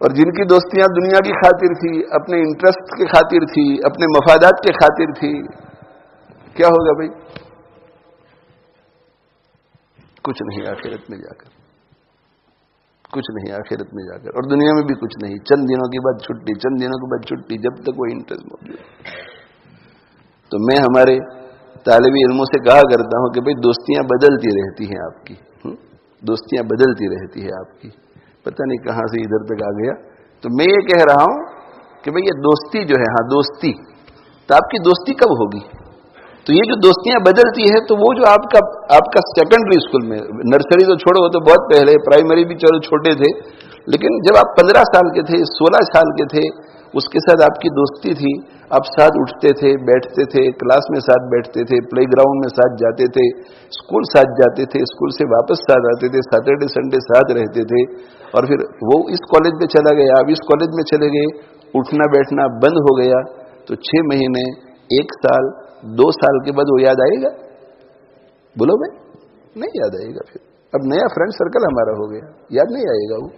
اور جن کی دوستیاں دنیا کی خاطر تھی، اپنے انٹرسٹ کے خاطر تھی، اپنے مفادات کے خاطر تھی، کیا ہوگا بھائی؟ کچھ نہیں آخرت میں جا کر، کچھ نہیں آخرت میں جا کر، اور دنیا میں بھی کچھ نہیں. چند دنوں کے بعد چھٹی، چند دنوں کے بعد چھٹی، جب تک وہ انٹرسٹ موجود. تو میں ہمارے طالب علموں سے کہا کرتا ہوں کہ بھئی دوستیاں بدلتی رہتی ہیں آپ کی، دوستیاں بدلتی رہتی ہے آپ کی. پتہ نہیں کہاں سے ادھر تک آ گیا. تو میں یہ کہہ رہا ہوں کہ بھئی یہ دوستی جو ہے، ہاں دوستی، تو آپ کی دوستی کب ہوگی؟ تو یہ جو دوستیاں بدلتی ہے، تو وہ جو آپ کا سیکنڈری اسکول میں، نرسری تو چھوڑو، وہ تو بہت پہلے، پرائمری بھی چلو چھوٹے تھے، لیکن جب آپ 15 سال کے تھے، 16 سال کے تھے، اس کے ساتھ آپ کی دوستی تھی. آپ ساتھ اٹھتے تھے، بیٹھتے تھے، کلاس میں ساتھ بیٹھتے تھے، پلے گراؤنڈ میں ساتھ جاتے تھے، اسکول ساتھ جاتے تھے، اسکول سے واپس ساتھ آتے تھے، سیٹرڈے سنڈے ساتھ رہتے تھے. اور پھر وہ اس کالج میں چلا گیا، آپ اس کالج میں چلے گئے، اٹھنا بیٹھنا بند ہو گیا. تو 6 مہینے، 1 سال، 2 سال کے بعد وہ یاد آئے گا؟ بولو بھائی، نہیں یاد آئے گا. پھر اب نیا فرینڈ سرکل ہمارا ہو گیا، یاد نہیں آئے گا. وہ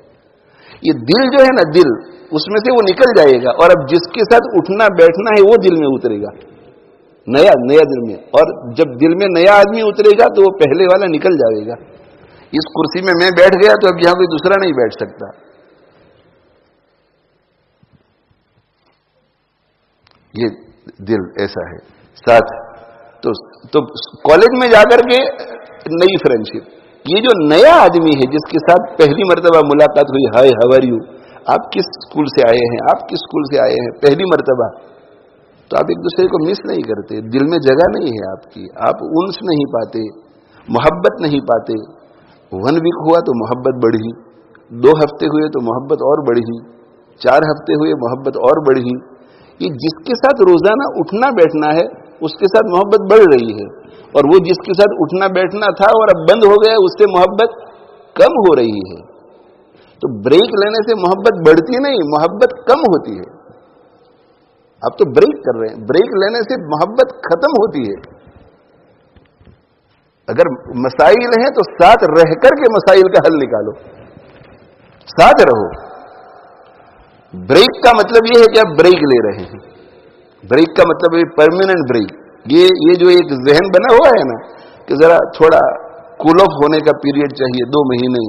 یہ دل جو ہے نا، دل، اس میں سے وہ نکل جائے گا. اور اب جس کے ساتھ اٹھنا بیٹھنا ہے وہ دل میں اترے گا، نیا دل میں. اور جب دل میں نیا آدمی اترے گا تو وہ پہلے والا نکل جائے گا. اس کرسی میں میں بیٹھ گیا تو اب یہاں کوئی دوسرا نہیں بیٹھ سکتا. یہ دل ایسا ہے. ساتھ تو کالج میں جا کر کے نئی فرینڈشپ. یہ جو نیا آدمی ہے جس کے ساتھ پہلی مرتبہ ملاقات ہوئی، ہائے ہاؤ آر یو، آپ کس اسکول سے آئے ہیں، آپ کس اسکول سے آئے ہیں، پہلی مرتبہ، تو آپ ایک دوسرے کو مس نہیں کرتے. دل میں جگہ نہیں ہے آپ کی، آپ انس نہیں پاتے، محبت نہیں پاتے. 1 ویک ہوا تو محبت بڑھی، 2 ہفتے ہوئے تو محبت اور بڑھی، 4 ہفتے ہوئے محبت اور بڑھی. یہ جس کے ساتھ روزانہ اٹھنا بیٹھنا ہے اس کے ساتھ محبت بڑھ رہی ہے. اور وہ جس کے ساتھ اٹھنا بیٹھنا تھا اور اب بند ہو گیا، اس سے محبت کم ہو رہی ہے. تو بریک لینے سے محبت بڑھتی نہیں، محبت کم ہوتی ہے. آپ تو بریک کر رہے ہیں، بریک لینے سے محبت ختم ہوتی ہے. اگر مسائل ہیں تو ساتھ رہ کر کے مسائل کا حل نکالو، ساتھ رہو. بریک کا مطلب یہ ہے کہ آپ بریک لے رہے ہیں. بریک کا مطلب ہے پرماننٹ بریک. یہ جو ایک ذہن بنا ہوا ہے نا کہ ذرا تھوڑا کول آف ہونے کا پیریڈ چاہیے، 2 مہینے،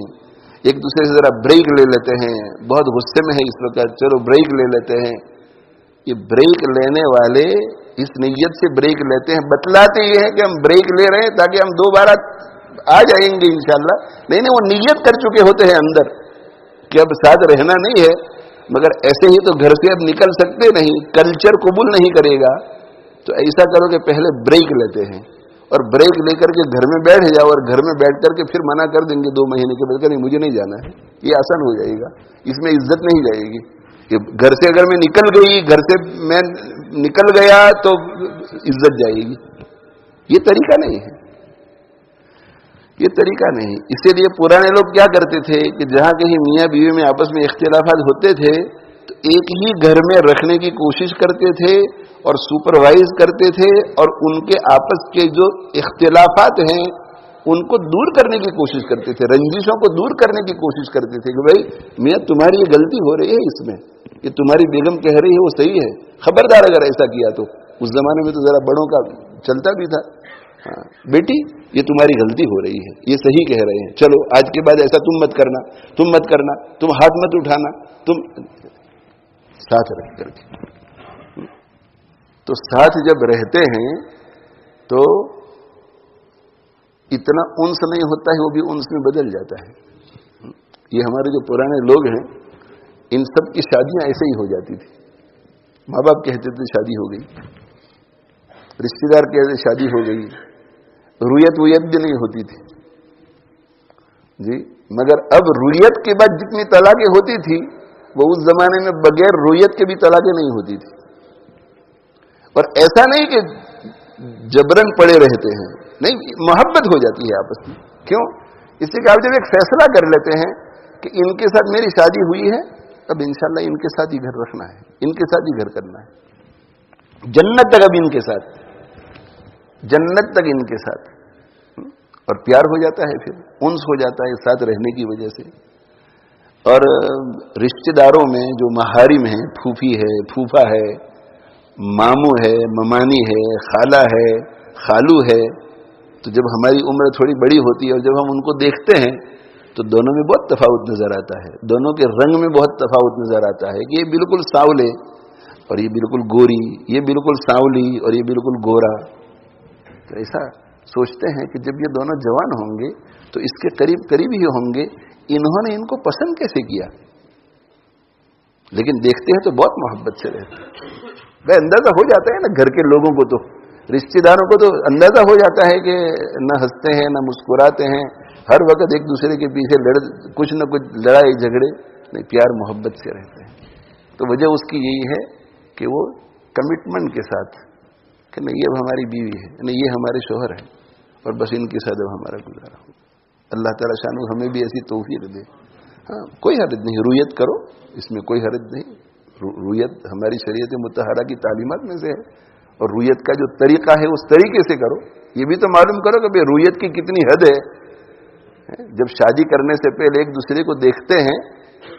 ایک دوسرے سے ذرا بریک لے لیتے ہیں، بہت غصے میں ہے اس وقت، چلو بریک لے لیتے ہیں. یہ بریک لینے والے اس نیت سے بریک لیتے ہیں، بتلاتے یہ ہیں کہ ہم بریک لے رہے ہیں تاکہ ہم دوبارہ آ جائیں گے انشاءاللہ. نہیں، وہ نیت کر چکے ہوتے ہیں اندر کہ اب ساتھ رہنا نہیں ہے. مگر ایسے ہی تو گھر سے اب نکل سکتے نہیں، کلچر قبول نہیں کرے گا. تو ایسا کرو کہ پہلے بریک لیتے ہیں، اور بریک لے کر کے گھر میں بیٹھ جاؤ، اور گھر میں بیٹھ کر کے پھر منع کر دیں گے 2 مہینے کے بعد کہ نہیں مجھے نہیں جانا ہے. یہ آسان ہو جائے گا، اس میں عزت نہیں جائے گی. کہ گھر سے اگر میں نکل گئی، گھر سے میں نکل گیا تو عزت جائے گی. یہ طریقہ نہیں ہے، یہ طریقہ نہیں. اسی لیے پرانے لوگ کیا کرتے تھے کہ جہاں کہیں میاں بیوی میں آپس میں اختلافات ہوتے تھے تو ایک ہی گھر میں رکھنے کی کوشش کرتے تھے اور سپروائز کرتے تھے، اور ان کے آپس کے جو اختلافات ہیں ان کو دور کرنے کی کوشش کرتے تھے، رنجشوں کو دور کرنے کی کوشش کرتے تھے کہ بھائی میاں تمہاری یہ غلطی ہو رہی ہے، اس میں یہ تمہاری بیگم کہہ رہی ہے وہ صحیح ہے، خبردار اگر ایسا کیا تو. اس زمانے میں تو ذرا بڑوں کا چلتا بھی تھا. ہاں بیٹی یہ تمہاری غلطی ہو رہی ہے، یہ صحیح کہہ رہے ہیں، چلو آج کے بعد ایسا تم مت کرنا، تم مت کرنا، تم ہاتھ مت اٹھانا، تم ساتھ رہ کر کے. تو ساتھ جب رہتے ہیں تو اتنا انس نہیں ہوتا ہے، وہ بھی انس میں بدل جاتا ہے. یہ ہمارے جو پرانے لوگ ہیں ان سب کی شادیاں ایسے ہی ہو جاتی تھی. ماں باپ کہتے تھے شادی ہو گئی، رشتے دار کہتے شادی ہو گئی، رویت بھی نہیں ہوتی تھی جی. مگر اب رویت کے بعد جتنی طلاقیں ہوتی تھی وہ اس زمانے میں بغیر رویت کے بھی طلاقیں نہیں ہوتی تھی. اور ایسا نہیں کہ جبرن پڑے رہتے ہیں، نہیں، محبت ہو جاتی ہے آپس میں. کیوں؟ اس لیے کہ آپ جب ایک فیصلہ کر لیتے ہیں کہ ان کے ساتھ میری شادی ہوئی ہے، اب انشاءاللہ ان کے ساتھ ہی گھر رکھنا ہے، ان کے ساتھ ہی گھر کرنا ہے، جنت تک اب ان کے ساتھ، جنت تک ان کے ساتھ. اور پیار ہو جاتا ہے، پھر انس ہو جاتا ہے ساتھ رہنے کی وجہ سے. اور رشتے داروں میں جو محارم ہیں، پھوپھی ہے، پھوپھا ہے، ماموں ہے، ممانی ہے، خالہ ہے، خالو ہے، تو جب ہماری عمر تھوڑی بڑی ہوتی ہے اور جب ہم ان کو دیکھتے ہیں تو دونوں میں بہت تفاوت نظر آتا ہے، دونوں کے رنگ میں بہت تفاوت نظر آتا ہے کہ یہ بالکل سانولے اور یہ بالکل گوری، یہ بالکل سانولی اور یہ بالکل گورا. تو ایسا سوچتے ہیں کہ جب یہ دونوں جوان ہوں گے تو اس کے قریب قریب ہی ہوں گے، انہوں نے ان کو پسند کیسے کیا؟ لیکن دیکھتے ہیں تو بہت محبت سے رہتے ہیں. بھائی اندازہ ہو جاتا ہے نا، گھر کے لوگوں کو تو، رشتے داروں کو تو اندازہ ہو جاتا ہے کہ نہ ہنستے ہیں نہ مسکراتے ہیں، ہر وقت ایک دوسرے کے پیچھے کچھ نہ کچھ لڑائی جھگڑے، نہیں پیار محبت سے رہتے ہیں. تو وجہ اس کی یہی ہے کہ وہ کمٹمنٹ کے ساتھ کہ نہیں یہ اب ہماری بیوی ہے، نہیں یہ ہمارے شوہر ہے، اور بس ان کے ساتھ اب ہمارا گزارا ہو. اللہ تعالیٰ شانو ہمیں بھی ایسی توفیق دے. ہاں کوئی حرج نہیں، رویت کرو، اس میں کوئی حرج نہیں. رویت ہماری شریعت مطہرہ کی تعلیمات میں سے ہے، اور رویت کا جو طریقہ ہے اس طریقے سے کرو. یہ بھی تو معلوم کرو کہ بھئی رویت کی کتنی حد ہے. جب شادی کرنے سے پہلے ایک دوسرے کو دیکھتے ہیں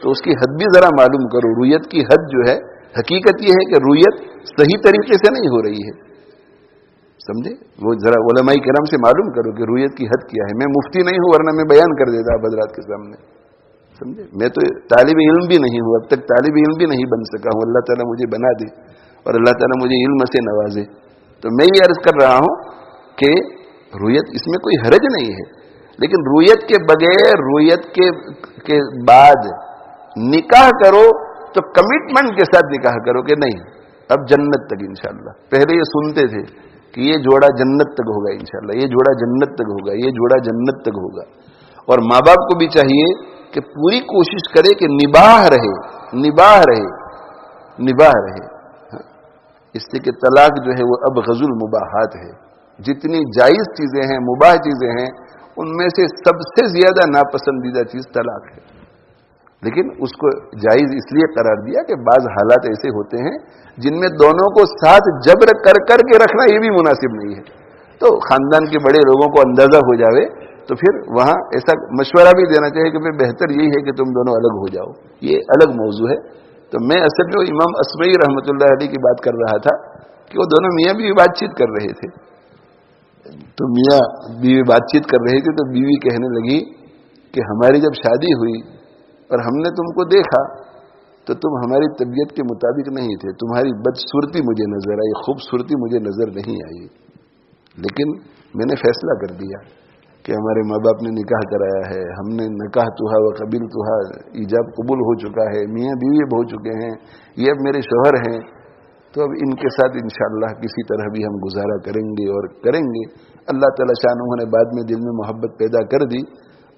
تو اس کی حد بھی ذرا معلوم کرو. رویت کی حد جو ہے، حقیقت یہ ہے کہ رویت صحیح طریقے سے نہیں ہو رہی ہے، سمجھے؟ وہ ذرا علماء کرام سے معلوم کرو کہ رویت کی حد کیا ہے. میں مفتی نہیں ہوں ورنہ میں بیان کر دیتا آپ حضرات کے سامنے، سمجھے؟ میں تو طالب علم بھی نہیں ہوں، اب تک طالب علم بھی نہیں بن سکا ہوں. اللہ تعالیٰ مجھے بنا دے اور اللہ تعالیٰ مجھے علم سے نوازے. تو میں یہ عرض کر رہا ہوں کہ رویت اس میں کوئی حرج نہیں ہے، لیکن رویت کے بغیر، رویت کے بعد نکاح کرو تو کمٹمنٹ کے ساتھ نکاح کرو کہ نہیں اب جنت تک انشاءاللہ. پہلے یہ سنتے تھے کہ یہ جوڑا جنت تک ہوگا انشاءاللہ، یہ جوڑا جنت تک ہوگا، یہ جوڑا جنت تک ہوگا. اور ماں باپ کو بھی چاہیے کہ پوری کوشش کرے کہ نباہ رہے، نباہ رہے، نباہ رہے. اس لیے کہ طلاق جو ہے وہ اب ابغض المباحات ہے. جتنی جائز چیزیں ہیں، مباح چیزیں ہیں، ان میں سے سب سے زیادہ ناپسندیدہ چیز طلاق ہے. لیکن اس کو جائز اس لیے قرار دیا کہ بعض حالات ایسے ہوتے ہیں جن میں دونوں کو ساتھ جبر کر کر کے رکھنا یہ بھی مناسب نہیں ہے. تو خاندان کے بڑے لوگوں کو اندازہ ہو جاوے تو پھر وہاں ایسا مشورہ بھی دینا چاہیے کہ بہتر یہی ہے کہ تم دونوں الگ ہو جاؤ. یہ الگ موضوع ہے. تو میں اصل میں امام اسمعی رحمۃ اللہ علیہ کی بات کر رہا تھا کہ وہ دونوں میاں بیوی بات چیت کر رہے تھے. تو میاں بیوی بات چیت کر رہے تھے تو بیوی کہنے لگی کہ ہماری جب شادی ہوئی اور ہم نے تم کو دیکھا تو تم ہماری طبیعت کے مطابق نہیں تھے، تمہاری بدصورتی مجھے نظر آئی، خوبصورتی مجھے نظر نہیں آئی. لیکن میں نے فیصلہ کر دیا کہ ہمارے ماں باپ نے نکاح کرایا ہے، ہم نے نکاح توہا و قبیل توہا، ایجاب قبول ہو چکا ہے، میاں بیوی اب ہو چکے ہیں، یہ اب میرے شوہر ہیں. تو اب ان کے ساتھ انشاءاللہ کسی طرح بھی ہم گزارا کریں گے اور کریں گے. اللہ تعالیٰ شانہ نے بعد میں دل میں محبت پیدا کر دی،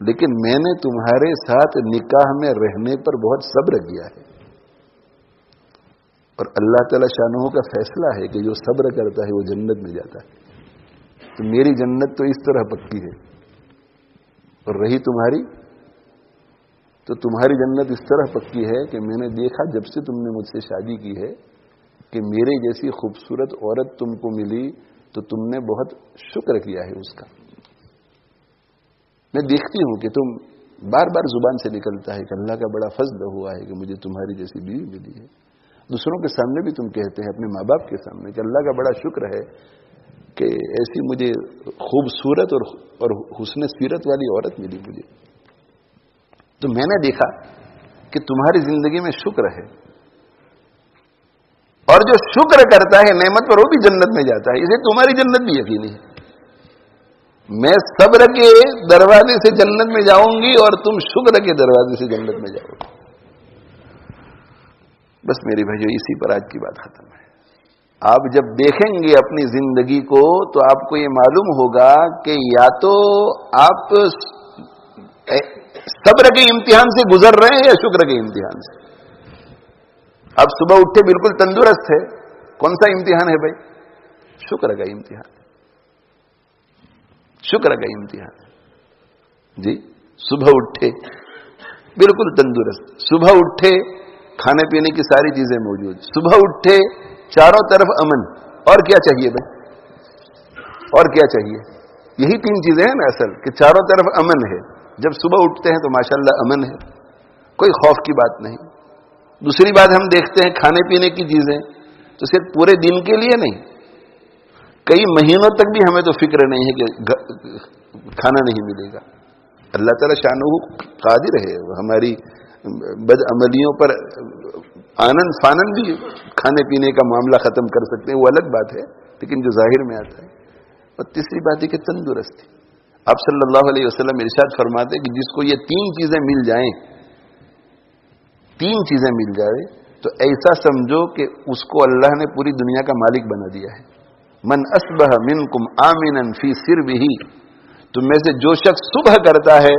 لیکن میں نے تمہارے ساتھ نکاح میں رہنے پر بہت صبر کیا ہے. اور اللہ تعالیٰ شانہ کا فیصلہ ہے کہ جو صبر کرتا ہے وہ جنت میں جاتا ہے. تو میری جنت تو اس طرح پکی ہے، اور رہی تمہاری تو تمہاری جنت اس طرح پکی ہے کہ میں نے دیکھا جب سے تم نے مجھ سے شادی کی ہے کہ میرے جیسی خوبصورت عورت تم کو ملی تو تم نے بہت شکر کیا ہے اس کا. میں دیکھتی ہوں کہ تم بار بار زبان سے نکلتا ہے کہ اللہ کا بڑا فضل ہوا ہے کہ مجھے تمہاری جیسی بیوی ملی ہے. دوسروں کے سامنے بھی تم کہتے ہیں، اپنے ماں باپ کے سامنے، کہ اللہ کا بڑا شکر ہے کہ ایسی مجھے خوبصورت اور حسن سیرت والی عورت ملی مجھے. تو میں نے دیکھا کہ تمہاری زندگی میں شکر ہے، اور جو شکر کرتا ہے نعمت پر وہ بھی جنت میں جاتا ہے. اسے تمہاری جنت بھی یقینی ہے. میں صبر کے دروازے سے جنت میں جاؤں گی اور تم شکر کے دروازے سے جنت میں جاؤ گے. بس میری بھائیو اسی پر آج کی بات ختم ہے. آپ جب دیکھیں گے اپنی زندگی کو تو آپ کو یہ معلوم ہوگا کہ یا تو آپ صبر کے امتحان سے گزر رہے ہیں یا شکر کے امتحان سے. آپ صبح اٹھے بالکل تندرست ہے، کون سا امتحان ہے بھائی؟ شکر کا امتحان، شکر کا امتحان. جی صبح اٹھے بالکل تندرست، صبح اٹھے کھانے پینے کی ساری چیزیں موجود، صبح اٹھے چاروں طرف امن. اور کیا چاہیے بھائی؟ اور کیا چاہیے؟ یہی تین چیزیں ہیں نا اصل، کہ چاروں طرف امن ہے. جب صبح اٹھتے ہیں تو ماشاءاللہ امن ہے، کوئی خوف کی بات نہیں. دوسری بات ہم دیکھتے ہیں کھانے پینے کی چیزیں تو صرف پورے دن کے لیے نہیں, کئی مہینوں تک بھی ہمیں تو فکر نہیں ہے کہ کھانا نہیں ملے گا. اللہ تعالیٰ شانہ قادر ہے ہماری بد عملیوں پر آنن فانن بھی کھانے پینے کا معاملہ ختم کر سکتے ہیں, وہ الگ بات ہے, لیکن جو ظاہر میں آتا ہے. اور تیسری بات ہے کہ تندرستی. آپ صلی اللہ علیہ وسلم ارشاد فرماتے کہ جس کو یہ 3 چیزیں مل جائیں, 3 چیزیں مل جائے تو ایسا سمجھو کہ اس کو اللہ نے پوری دنیا کا مالک بنا دیا ہے. من اصبح منکم آمنا فی سربہ, تم میں سے جو شخص صبح کرتا ہے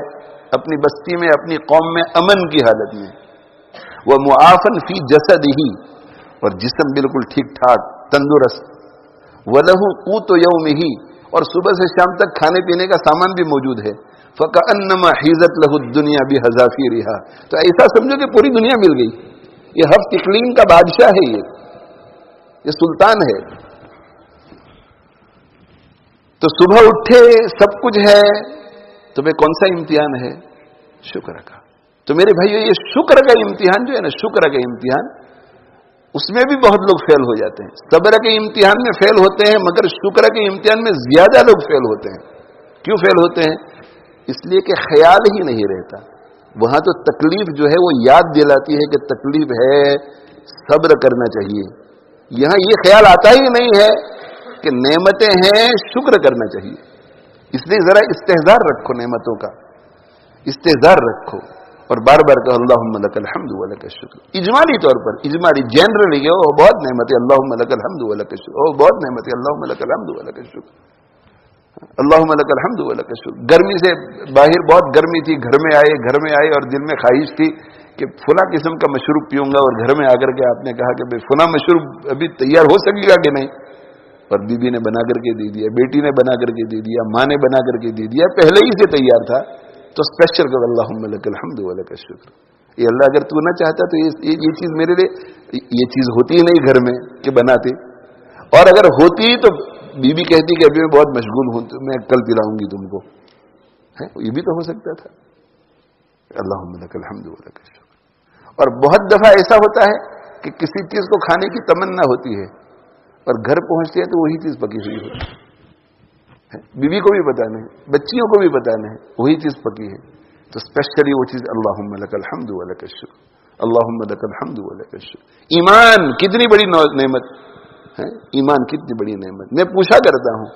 اپنی بستی میں, اپنی قوم میں امن کی حالت میں, وہ معافن فی جسدہ, اور جسم بالکل ٹھیک ٹھاک تندرست, وَلَهُ قُوتُ يَوْمِهِ, اور صبح سے شام تک کھانے پینے کا سامان بھی موجود ہے, فَكَأَنَّمَا حِيزَتْ لَهُ الدُّنْيَا بِحَذَافِيرِهَا, تو ایسا سمجھو کہ پوری دنیا مل گئی. یہ ہفت اقلیم کا بادشاہ ہے, یہ سلطان ہے. تو صبح اٹھے سب کچھ ہے, تمہیں کون سا امتحان ہے؟ شکر کا. تو میرے بھائیو یہ شکر کا امتحان جو ہے نا, شکر کا امتحان, اس میں بھی بہت لوگ فیل ہو جاتے ہیں. صبر کے امتحان میں فیل ہوتے ہیں, مگر شکر کے امتحان میں زیادہ لوگ فیل ہوتے ہیں. کیوں فیل ہوتے ہیں؟ اس لیے کہ خیال ہی نہیں رہتا. وہاں تو تکلیف جو ہے وہ یاد دلاتی ہے کہ تکلیف ہے, صبر کرنا چاہیے. یہاں یہ خیال آتا ہی نہیں ہے کہ نعمتیں ہیں, شکر کرنا چاہیے. اس لیے ذرا استحضار رکھو نعمتوں کا, استحضار رکھو, اور بار بار کہو اللہم لک الحمد ولک الشکر. اجمالی طور پر, اجمالی جنرلی کہ وہ بہت نعمت ہے, اللہم لک الحمد ولک الشکر, وہ بہت نعمت ہے, اللہم لک الحمد ولک الشکر, اللہم لک الحمد ولک الشکر. گرمی سے باہر بہت گرمی تھی, گھر میں آئے اور دل میں خواہش تھی کہ فلاں قسم کا مشروب پیوں گا, اور گھر میں آ کر کے آپ نے کہا کہ بھائی فلاں مشروب ابھی تیار ہو سکے گا کہ نہیں, اور بیوی نے بنا کر کے دے دیا, بیٹی نے بنا کر کے دے دیا, ماں نے بنا کر کے دے دیا, پہلے ہی سے تیار تھا, تو اسپیشل کہ اللہم لک الحمد ولک الشکر. یہ اللہ اگر تو نہ چاہتا تو یہ چیز میرے لیے, یہ چیز ہوتی ہی نہیں گھر میں کہ بناتے, اور اگر ہوتی تو بیوی کہتی کہ ابھی میں بہت مشغول ہوں, تو میں کل پلاؤں گی تم کو, یہ بھی تو ہو سکتا تھا. اللہم لک الحمد ولک الشکر. اور بہت دفعہ ایسا ہوتا ہے کہ کسی چیز کو کھانے کی تمنا ہوتی ہے, اور گھر پہنچتے ہیں تو وہی چیز پکی ہوئی ہوتی ہے, بیوی کو بھی پتا نہیں, بچیوں کو بھی پتا نہیں, وہی چیز پکی ہے. تو اسپیشلی وہ چیز اللہم لک الحمد ولک الشکر, اللہم لک الحمد ولک الشکر. ایمان کتنی بڑی نعمت ہے, ایمان کتنی بڑی نعمت. میں پوچھا کرتا ہوں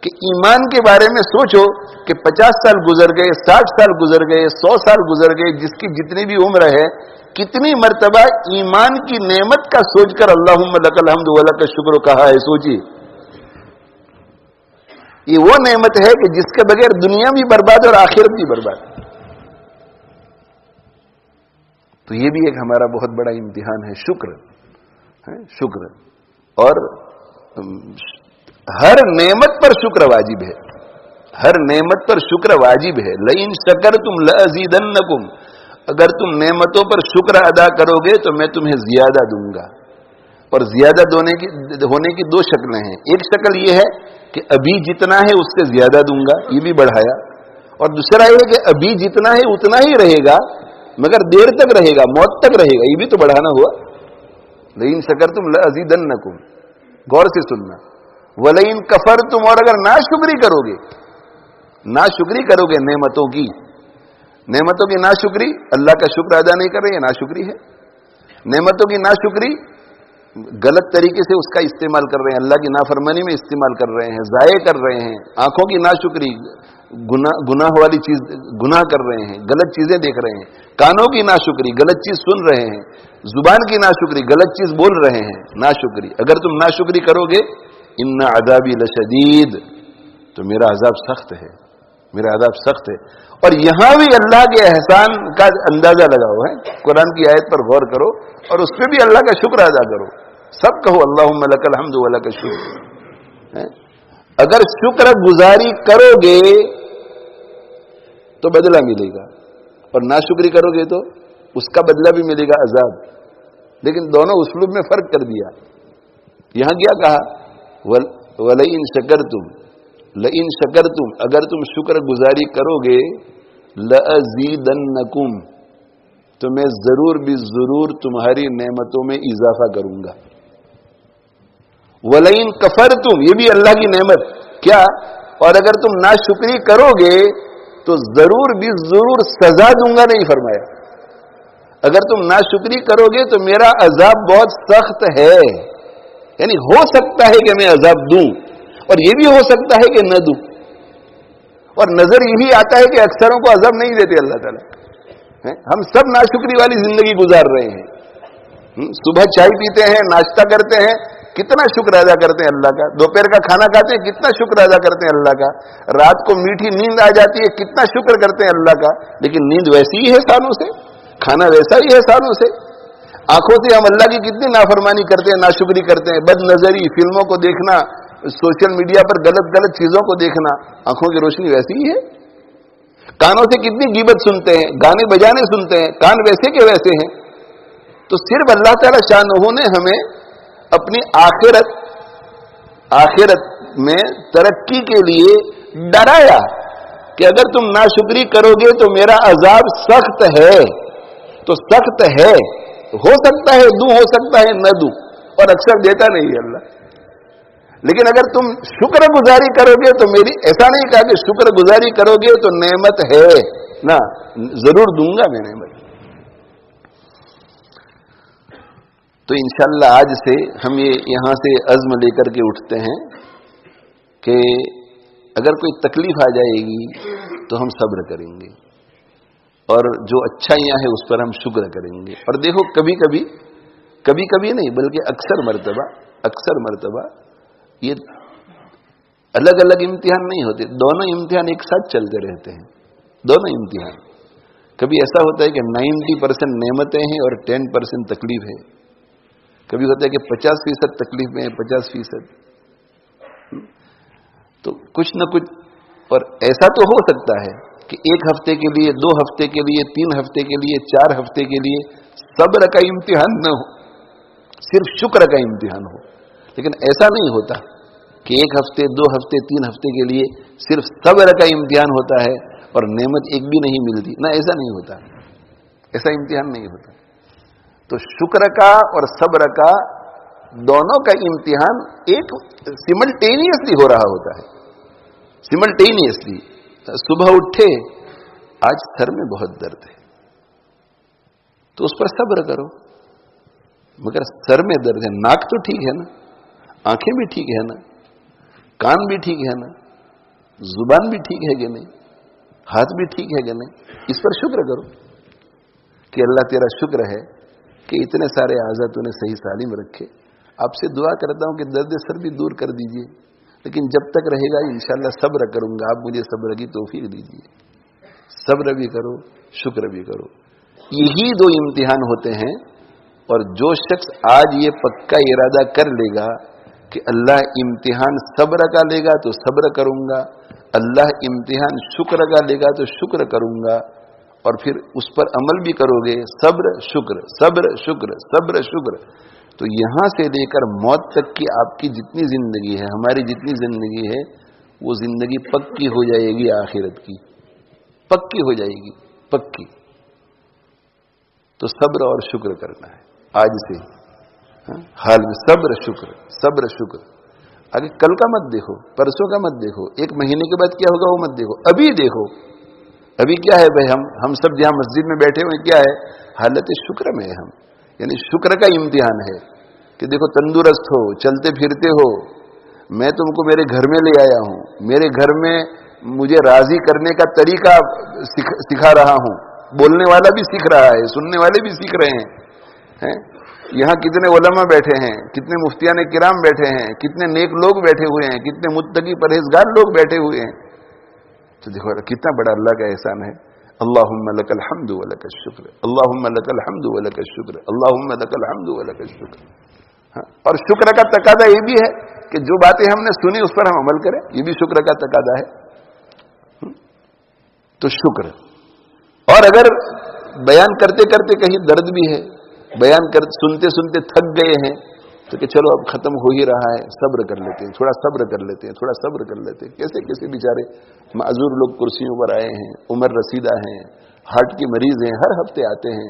کہ ایمان کے بارے میں سوچو کہ 50 سال گزر گئے, 60 سال گزر گئے, 100 سال گزر گئے, جس کی جتنی بھی عمر ہے, کتنی مرتبہ ایمان کی نعمت کا سوچ کر اللہم لک الحمد ولک الشکر کہا ہے. سوچیے, یہ وہ نعمت ہے کہ جس کے بغیر دنیا بھی برباد اور آخرت بھی برباد. تو یہ بھی ایک ہمارا بہت بڑا امتحان ہے, شکر. شکر, اور ہر نعمت پر شکر واجب ہے, ہر نعمت پر شکر واجب ہے. لئن شکرتم لازیدنکم, اگر تم نعمتوں پر شکر ادا کرو گے تو میں تمہیں زیادہ دوں گا. اور زیادہ ہونے کی 2 شکلیں ہیں. ایک شکل یہ ہے کہ ابھی جتنا ہے اس سے زیادہ دوں گا, یہ بھی بڑھایا. اور دوسرا یہ کہ ابھی جتنا ہے اتنا ہی رہے گا, مگر دیر تک رہے گا, موت تک رہے گا, یہ بھی تو بڑھانا ہوا. لئن شکرتم لازیدنکم, غور سے سننا. ولئن کفرتم, اور اگر ناشکری کرو گے, ناشکری کرو گے نعمتوں کی, نعمتوں کی ناشکری, اللہ کا شکر ادا نہیں کر رہے, یہ ناشکری ہے. نعمتوں کی ناشکری, غلط طریقے سے اس کا استعمال کر رہے ہیں, اللہ کی نافرمانی میں استعمال کر رہے ہیں, ضائع کر رہے ہیں. آنکھوں کی ناشکری, گناہ والی چیز گناہ کر رہے ہیں, غلط چیزیں دیکھ رہے ہیں. کانوں کی ناشکری, غلط چیز سن رہے ہیں. زبان کی ناشکری, غلط چیز بول رہے ہیں. ناشکری, اگر تم ناشکری کرو گے, ان عذابی لشدید, تو میرا عذاب سخت ہے, میرا عذاب سخت ہے. اور یہاں بھی اللہ کے احسان کا اندازہ لگاؤ ہے. قرآن کی آیت پر غور کرو اور اس پہ بھی اللہ کا شکر ادا کرو. سب کہو اللہم لک الحمد ولک الشکر. اگر شکر گزاری کرو گے تو بدلہ ملے گا, اور ناشکری کرو گے تو اس کا بدلہ بھی ملے گا, عذاب. لیکن دونوں اسلوب میں فرق کر دیا. یہاں کیا کہا, وَلَئِن شَكَرْتُمْ, لئن شکرتم, اگر تم شکر گزاری کرو گے, لَأَزِيدَنَّكُمْ, تو میں ضرور بھی ضرور تمہاری نعمتوں میں اضافہ کروں گا. وَلَئِن كَفَرْتُمْ، یہ بھی اللہ کی نعمت کیا، اور اگر تم ناشکری کرو گے تو ضرور بھی ضرور سزا دوں گا نہیں فرمایا. اگر تم ناشکری کرو گے تو میرا عذاب بہت سخت ہے، یعنی ہو سکتا ہے کہ میں عذاب دوں اور یہ بھی ہو سکتا ہے کہ نہ دوں. اور نظر یہی آتا ہے کہ اکثروں کو عذاب نہیں دیتے اللہ تعالیٰ. ہم سب ناشکری والی زندگی گزار رہے ہیں. صبح چائے پیتے ہیں، ناشتہ کرتے ہیں، کتنا شکر ادا کرتے ہیں اللہ کا. دوپہر کا کھانا کھاتے ہیں، کتنا شکر ادا کرتے ہیں اللہ کا. رات کو میٹھی نیند آ جاتی ہے، کتنا شکر کرتے ہیں اللہ کا. لیکن نیند ویسی ہی ہے سالوں سے، کھانا ویسا ہی ہے سالوں سے. آنکھوں سے ہم اللہ کی کتنی نافرمانی کرتے ہیں، ناشکری کرتے ہیں. بد نظری، فلموں کو دیکھنا، سوشل میڈیا پر غلط چیزوں کو دیکھنا، آنکھوں کی روشنی ویسی ہی ہے. کانوں سے کتنی غیبت سنتے ہیں، گانے بجانے سنتے ہیں، کان ویسے کے ویسے ہیں. تو صرف اللہ تعالی شانہ نے ہمیں اپنی آخرت میں ترقی کے لیے ڈرایا کہ اگر تم ناشکری کرو گے تو میرا عذاب سخت ہے. تو سخت ہے، ہو سکتا ہے دوں، ہو سکتا ہے نہ دوں، اور اکثر دیتا نہیں ہے اللہ. لیکن اگر تم شکر گزاری کرو گے تو میری، ایسا نہیں کہا کہ شکر گزاری کرو گے تو نعمت ہے نا، ضرور دوں گا میں نعمت. تو انشاءاللہ آج سے ہم یہاں سے عزم لے کر کے اٹھتے ہیں کہ اگر کوئی تکلیف آ جائے گی تو ہم صبر کریں گے، اور جو اچھائیاں ہیں اس پر ہم شکر کریں گے. اور دیکھو کبھی کبھی نہیں بلکہ اکثر مرتبہ یہ الگ الگ امتحان نہیں ہوتے، دونوں امتحان ایک ساتھ چلتے رہتے ہیں. دونوں امتحان کبھی ایسا ہوتا ہے کہ 90% نعمتیں ہیں اور 10% تکلیف ہے. کبھی ہوتا ہے کہ 50% تکلیف میں ہے، 50%. تو کچھ نہ کچھ. اور ایسا تو ہو سکتا ہے کہ 1 ہفتے کے لیے، 2 ہفتے کے لیے، 3 ہفتے کے لیے، 4 ہفتے کے لیے صبر کا امتحان نہ ہو، صرف شکر کا امتحان ہو. لیکن ایسا نہیں ہوتا کہ 1 ہفتے، 2 ہفتے، 3 ہفتے کے لیے صرف صبر کا امتحان ہوتا ہے اور نعمت ایک بھی نہیں ملتی. نہ، ایسا نہیں ہوتا، ایسا امتحان نہیں ہوتا. تو شکر کا اور صبر کا دونوں کا امتحان ایک سملٹینیسلی ہو رہا ہوتا ہے. سملٹینیسلی. صبح اٹھے، آج سر میں بہت درد ہے، تو اس پر صبر کرو. مگر سر میں درد ہے، ناک تو ٹھیک ہے نا، آنکھیں بھی ٹھیک ہے نا، کان بھی ٹھیک ہے نا، زبان بھی ٹھیک ہے کہ نہیں، ہاتھ بھی ٹھیک ہے کہ نہیں. اس پر شکر کرو کہ اللہ تیرا شکر ہے کہ اتنے سارے اعضاء تو نے صحیح سالم رکھے. آپ سے دعا کرتا ہوں کہ درد سر بھی دور کر دیجئے، لیکن جب تک رہے گا انشاءاللہ صبر کروں گا. آپ مجھے صبر کی توفیق دیجئے. صبر بھی کرو، شکر بھی کرو. یہی 2 امتحان ہوتے ہیں. اور جو شخص آج یہ پکا ارادہ کر لے گا کہ اللہ امتحان صبر کا لے گا تو صبر کروں گا، اللہ امتحان شکر کا لے گا تو شکر کروں گا، اور پھر اس پر عمل بھی کرو گے، صبر شکر صبر شکر صبر شکر. تو یہاں سے لے کر موت تک کی آپ کی جتنی زندگی ہے، ہماری جتنی زندگی ہے، وہ زندگی پکی ہو جائے گی، آخرت کی پکی ہو جائے گی، پکی. تو صبر اور شکر کرنا ہے آج سے حال میں. صبر شکر. آگے کل کا مت دیکھو، پرسوں کا مت دیکھو، 1 مہینے کے بعد کیا ہوگا وہ مت دیکھو، ابھی دیکھو. ابھی کیا ہے بھائی، ہم سب جہاں مسجد میں بیٹھے ہوئے کیا ہے، حالت شکر میں ہے ہم. یعنی شکر کا امتحان ہے کہ دیکھو تندرست ہو، چلتے پھرتے ہو. میں تم کو میرے گھر میں لے آیا ہوں، میرے گھر میں مجھے راضی کرنے کا طریقہ سکھا رہا ہوں. بولنے والا بھی سیکھ رہا ہے، سننے والے بھی سیکھ رہے ہیں. یہاں کتنے علماء بیٹھے ہیں، کتنے مفتیان کرام بیٹھے ہیں، کتنے نیک لوگ بیٹھے ہوئے ہیں، کتنے متقی پرہیزگار لوگ بیٹھے ہوئے ہیں. تو دیکھو کتنا بڑا اللہ کا احسان ہے. اللہم لک الحمد ولک الشکر، اللہم لک الحمد ولک الشکر، اللہم لک الحمد ولک الشکر. اور شکر کا تقاضا یہ بھی ہے کہ جو باتیں ہم نے سنی اس پر ہم عمل کریں، یہ بھی شکر کا تقاضا ہے. تو شکر. اور اگر بیان کرتے کرتے کہیں درد بھی ہے، سنتے سنتے تھک گئے ہیں، تو کہ چلو اب ختم ہو ہی رہا ہے، صبر کر لیتے ہیں، تھوڑا صبر کر لیتے ہیں، تھوڑا صبر کر لیتے ہیں. کیسے بیچارے معذور لوگ کرسیوں پر آئے ہیں، عمر رسیدہ ہیں، ہارٹ کے مریض ہیں، ہر ہفتے آتے ہیں،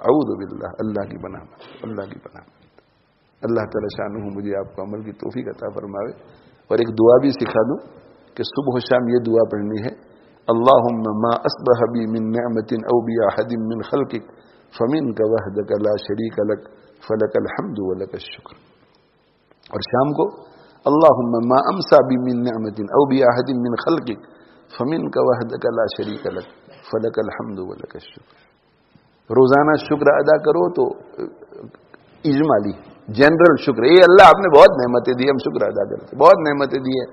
اعوذ باللہ، اللہ کی پناہ مانگتا ہوں، اللہ کی پناہ مانگتا ہوں۔ اللہ تعالی شانہ مجھے آپ کو عمل کی توفیق عطا فرماوے۔ اور ایک دعا بھی سکھا دوں کہ صبح و شام یہ دعا پڑھنی ہے، اللہم ما اصبح بی من نعمت او باحد من خلقک فمنک وحدک لا شریک لک فلک الحمد ولک الشکر۔ اور شام کو اللہم ما امسا بی من نعمت او باحد من خلقک فمنک وحدک لا شریک لک فلک الحمد ولک الشکر۔ روزانہ شکر ادا کرو تو اجمالی جنرل شکر، اے اللہ آپ نے بہت نعمتیں دی، ہم شکر ادا کرتے، بہت نعمتیں دی ہے۔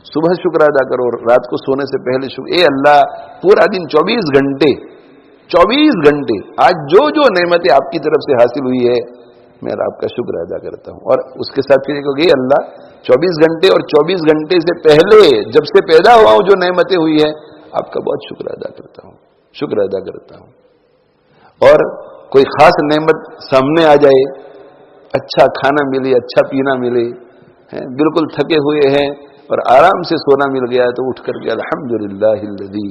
صبح شکر ادا کرو، رات کو سونے سے پہلے شکر، اے اللہ پورا دن 24 گھنٹے آج جو جو نعمتیں آپ کی طرف سے حاصل ہوئی ہے میں آپ کا شکر ادا کرتا ہوں۔ اور اس کے ساتھ پھر کہ اللہ 24 گھنٹے اور 24 گھنٹے سے پہلے جب سے پیدا ہوا ہوں جو نعمتیں ہوئی ہیں آپ کا بہت شکر ادا کرتا ہوں، شکر ادا کرتا ہوں۔ اور کوئی خاص نعمت سامنے آ جائے، اچھا کھانا ملے، اچھا پینا ملے، بالکل تھکے ہوئے ہیں اور آرام سے سونا مل گیا تو اٹھ کر کے الحمدللہ الذی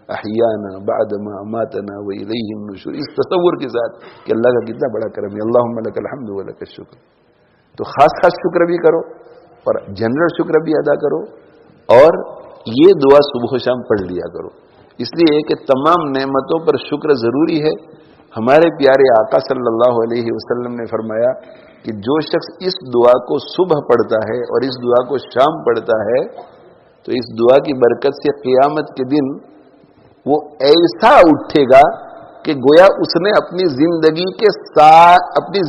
احیانا بعد ما اماتنا والیہ النشور، اس تصور کے ساتھ کہ اللہ کا کتنا بڑا کرم ہے، اللہم لک الحمد ولک الشکر۔ تو خاص شکر بھی کرو اور جنرل شکر بھی ادا کرو، اور یہ دعا صبح و شام پڑھ لیا کرو، اس لیے کہ تمام نعمتوں پر شکر ضروری ہے۔ ہمارے پیارے آقا صلی اللہ علیہ وسلم نے فرمایا کہ جو شخص اس دعا کو صبح پڑھتا ہے اور اس دعا کو شام پڑھتا ہے تو اس دعا کی برکت سے قیامت کے دن وہ ایسا اٹھے گا کہ گویا اس نے اپنی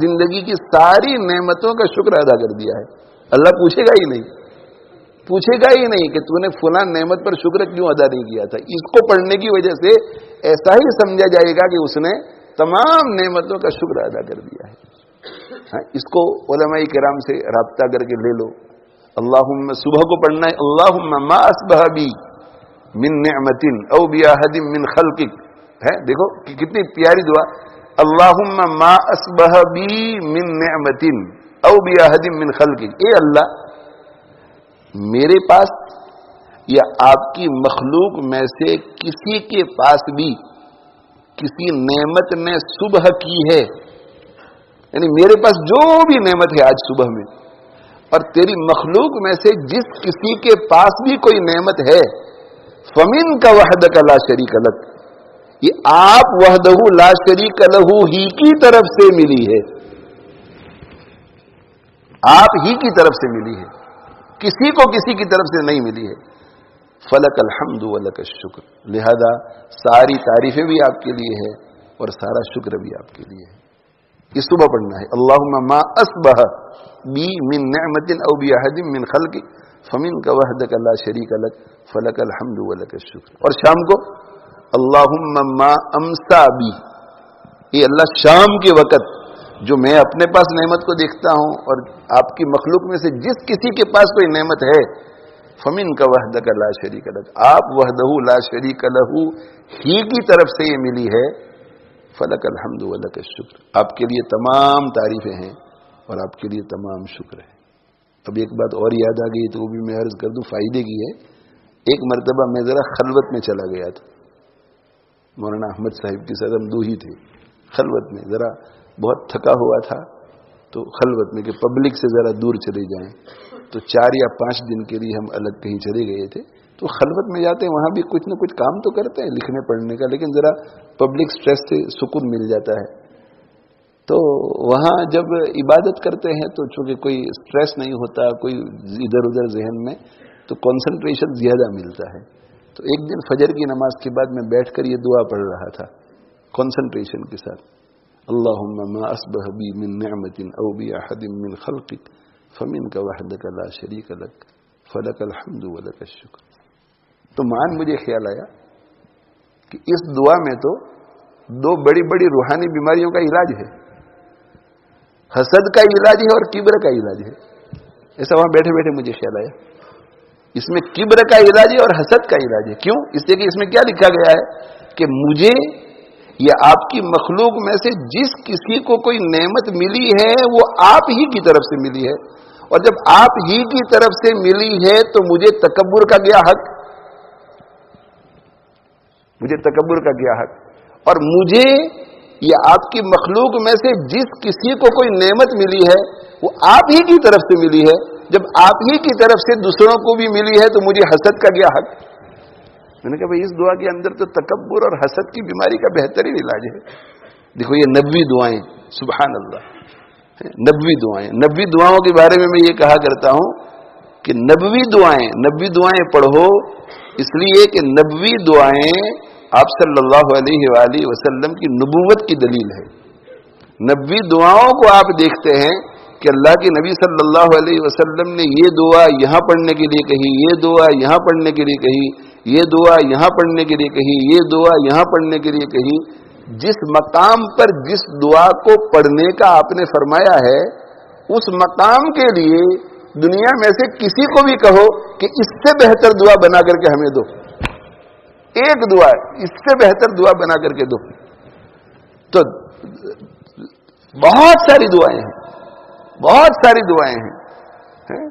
زندگی کی ساری نعمتوں کا شکر ادا کر دیا ہے۔ اللہ پوچھے گا ہی نہیں کہ تو نے فلاں نعمت پر شکر کیوں ادا نہیں کیا تھا۔ اس کو پڑھنے کی وجہ سے ایسا ہی سمجھا جائے گا کہ اس نے تمام نعمتوں کا شکر ادا کر دیا ہے۔ اس کو علماء کرام سے رابطہ کر کے لے لو۔ اللہم صبح کو پڑھنا ہے، اللہم ما اصبح بی من نعمت او باحد من خلقک، ہے دیکھو کتنی پیاری دعا، اللہم ما اصبح بی من نعمت او باحد من خلقک، اے اللہ میرے پاس یا آپ کی مخلوق میں سے کسی کے پاس بھی کسی نعمت نے صبح کی ہے، یعنی میرے پاس جو بھی نعمت ہے آج صبح میں، اور تیری مخلوق میں سے جس کسی کے پاس بھی کوئی نعمت ہے، فَمِنْكَ وَحْدَكَ لَا شَرِيكَ لَكَ، یہ آپ وحدہ لا شریک لہ ہی کی طرف سے ملی ہے، آپ ہی کی طرف سے ملی ہے، کسی کو کسی کی طرف سے نہیں ملی ہے۔ فلک الحمد ولک الشکر، لہذا ساری تعریفیں بھی آپ کے لیے ہے اور سارا شکر بھی آپ کے لیے ہے۔ یہ صبح پڑھنا ہے، اللہم ما اصبح بی من نعمت او باحد من خلقک فمنک وحدک لا شریک لک فلک الحمد ولک الشکر۔ اور شام کو اللہم ما امسا بی، یہ اللہ شام کے وقت جو میں اپنے پاس نعمت کو دیکھتا ہوں اور آپ کی مخلوق میں سے جس کسی کے پاس کوئی نعمت ہے، فمنک وحدک لا شریک لک، آپ وحدہ لا شریک لہ ہی کی طرف سے یہ ملی ہے، فلک الحمد ولک الشکر، آپ کے لیے تمام تعریفیں ہیں اور آپ کے لیے تمام شکر ہے۔ اب ایک بات اور یاد آ گئی تو وہ بھی میں عرض کر دوں، فائدے کی ہے۔ ایک مرتبہ میں ذرا خلوت میں چلا گیا تھا، مولانا احمد صاحب کے ساتھ ہم دو ہی تھے، خلوت میں ذرا بہت تھکا ہوا تھا، تو خلوت میں کہ پبلک سے ذرا دور چلے جائیں، تو 4 یا 5 دن کے لیے ہم الگ کہیں چلے گئے تھے۔ تو خلوت میں جاتے ہیں، وہاں بھی کچھ نہ کچھ کام تو کرتے ہیں لکھنے پڑھنے کا، لیکن ذرا پبلک سٹریس سے سکون مل جاتا ہے۔ تو وہاں جب عبادت کرتے ہیں تو چونکہ کوئی سٹریس نہیں ہوتا، کوئی ادھر ادھر ذہن میں، تو کنسنٹریشن زیادہ ملتا ہے۔ تو ایک دن فجر کی نماز کے بعد میں بیٹھ کر یہ دعا پڑھ رہا تھا کنسنٹریشن کے ساتھ، اللہم ما اصبح بی من نعمت او باحد من خلقک فمنک وحدک لا شریک لک فلک الحمد ولک الشکر۔ تو مجھے خیال آیا کہ اس دعا میں تو 2 بڑی بڑی روحانی بیماریوں کا علاج ہے، حسد کا علاج ہے اور کبر کا علاج ہے۔ ایسا وہاں بیٹھے بیٹھے مجھے خیال آیا، اس میں کبر کا علاج ہے اور حسد کا علاج ہے۔ کیوں؟ اس لیے کہ اس میں کیا لکھا گیا ہے کہ مجھے یا آپ کی مخلوق میں سے جس کسی کو کوئی نعمت ملی ہے وہ آپ ہی کی طرف سے ملی ہے، اور جب آپ ہی کی طرف سے ملی ہے تو مجھے تکبر کا کیا حق، مجھے تکبر کا کیا حق، اور مجھے یا آپ کی مخلوق میں سے جس کسی کو کوئی نعمت ملی ہے وہ آپ ہی کی طرف سے ملی ہے. جب آپ ہی کی طرف سے دوسروں کو بھی ملی ہے تو مجھے حسد کا کیا حق؟ میں نے کہا بھائی اس دعا کے اندر تو تکبر اور حسد کی بیماری کا بہترین علاج ہے. دیکھو یہ 90 دعائیں، سبحان اللہ، 90 دعائیں. 90 دعاؤں کے بارے میں یہ کہا کرتا ہوں کہ 90 دعائیں پڑھو، اس لیے کہ 90 دعائیں آپ صلی اللہ علیہ وآلہ وسلم کی نبوت کی دلیل ہے. 90 دعاؤں کو آپ دیکھتے ہیں کہ اللہ کے نبی صلی اللہ علیہ وسلم نے یہ دعا یہاں پڑھنے کے لیے کہی، یہ دعا یہاں پڑھنے کے لیے کہی، یہ دعا یہاں پڑھنے کے لیے کہی، یہ دعا یہاں پڑھنے کے لیے کہی. جس مقام پر جس دعا کو پڑھنے کا آپ نے فرمایا ہے اس مقام کے لیے دنیا میں سے کسی کو بھی کہو کہ اس سے بہتر دعا بنا کر کے ہمیں دو، ایک دعا اس سے بہتر دعا بنا کر کے دو. تو بہت ساری دعائیں ہیں، بہت ساری دعائیں ہیں،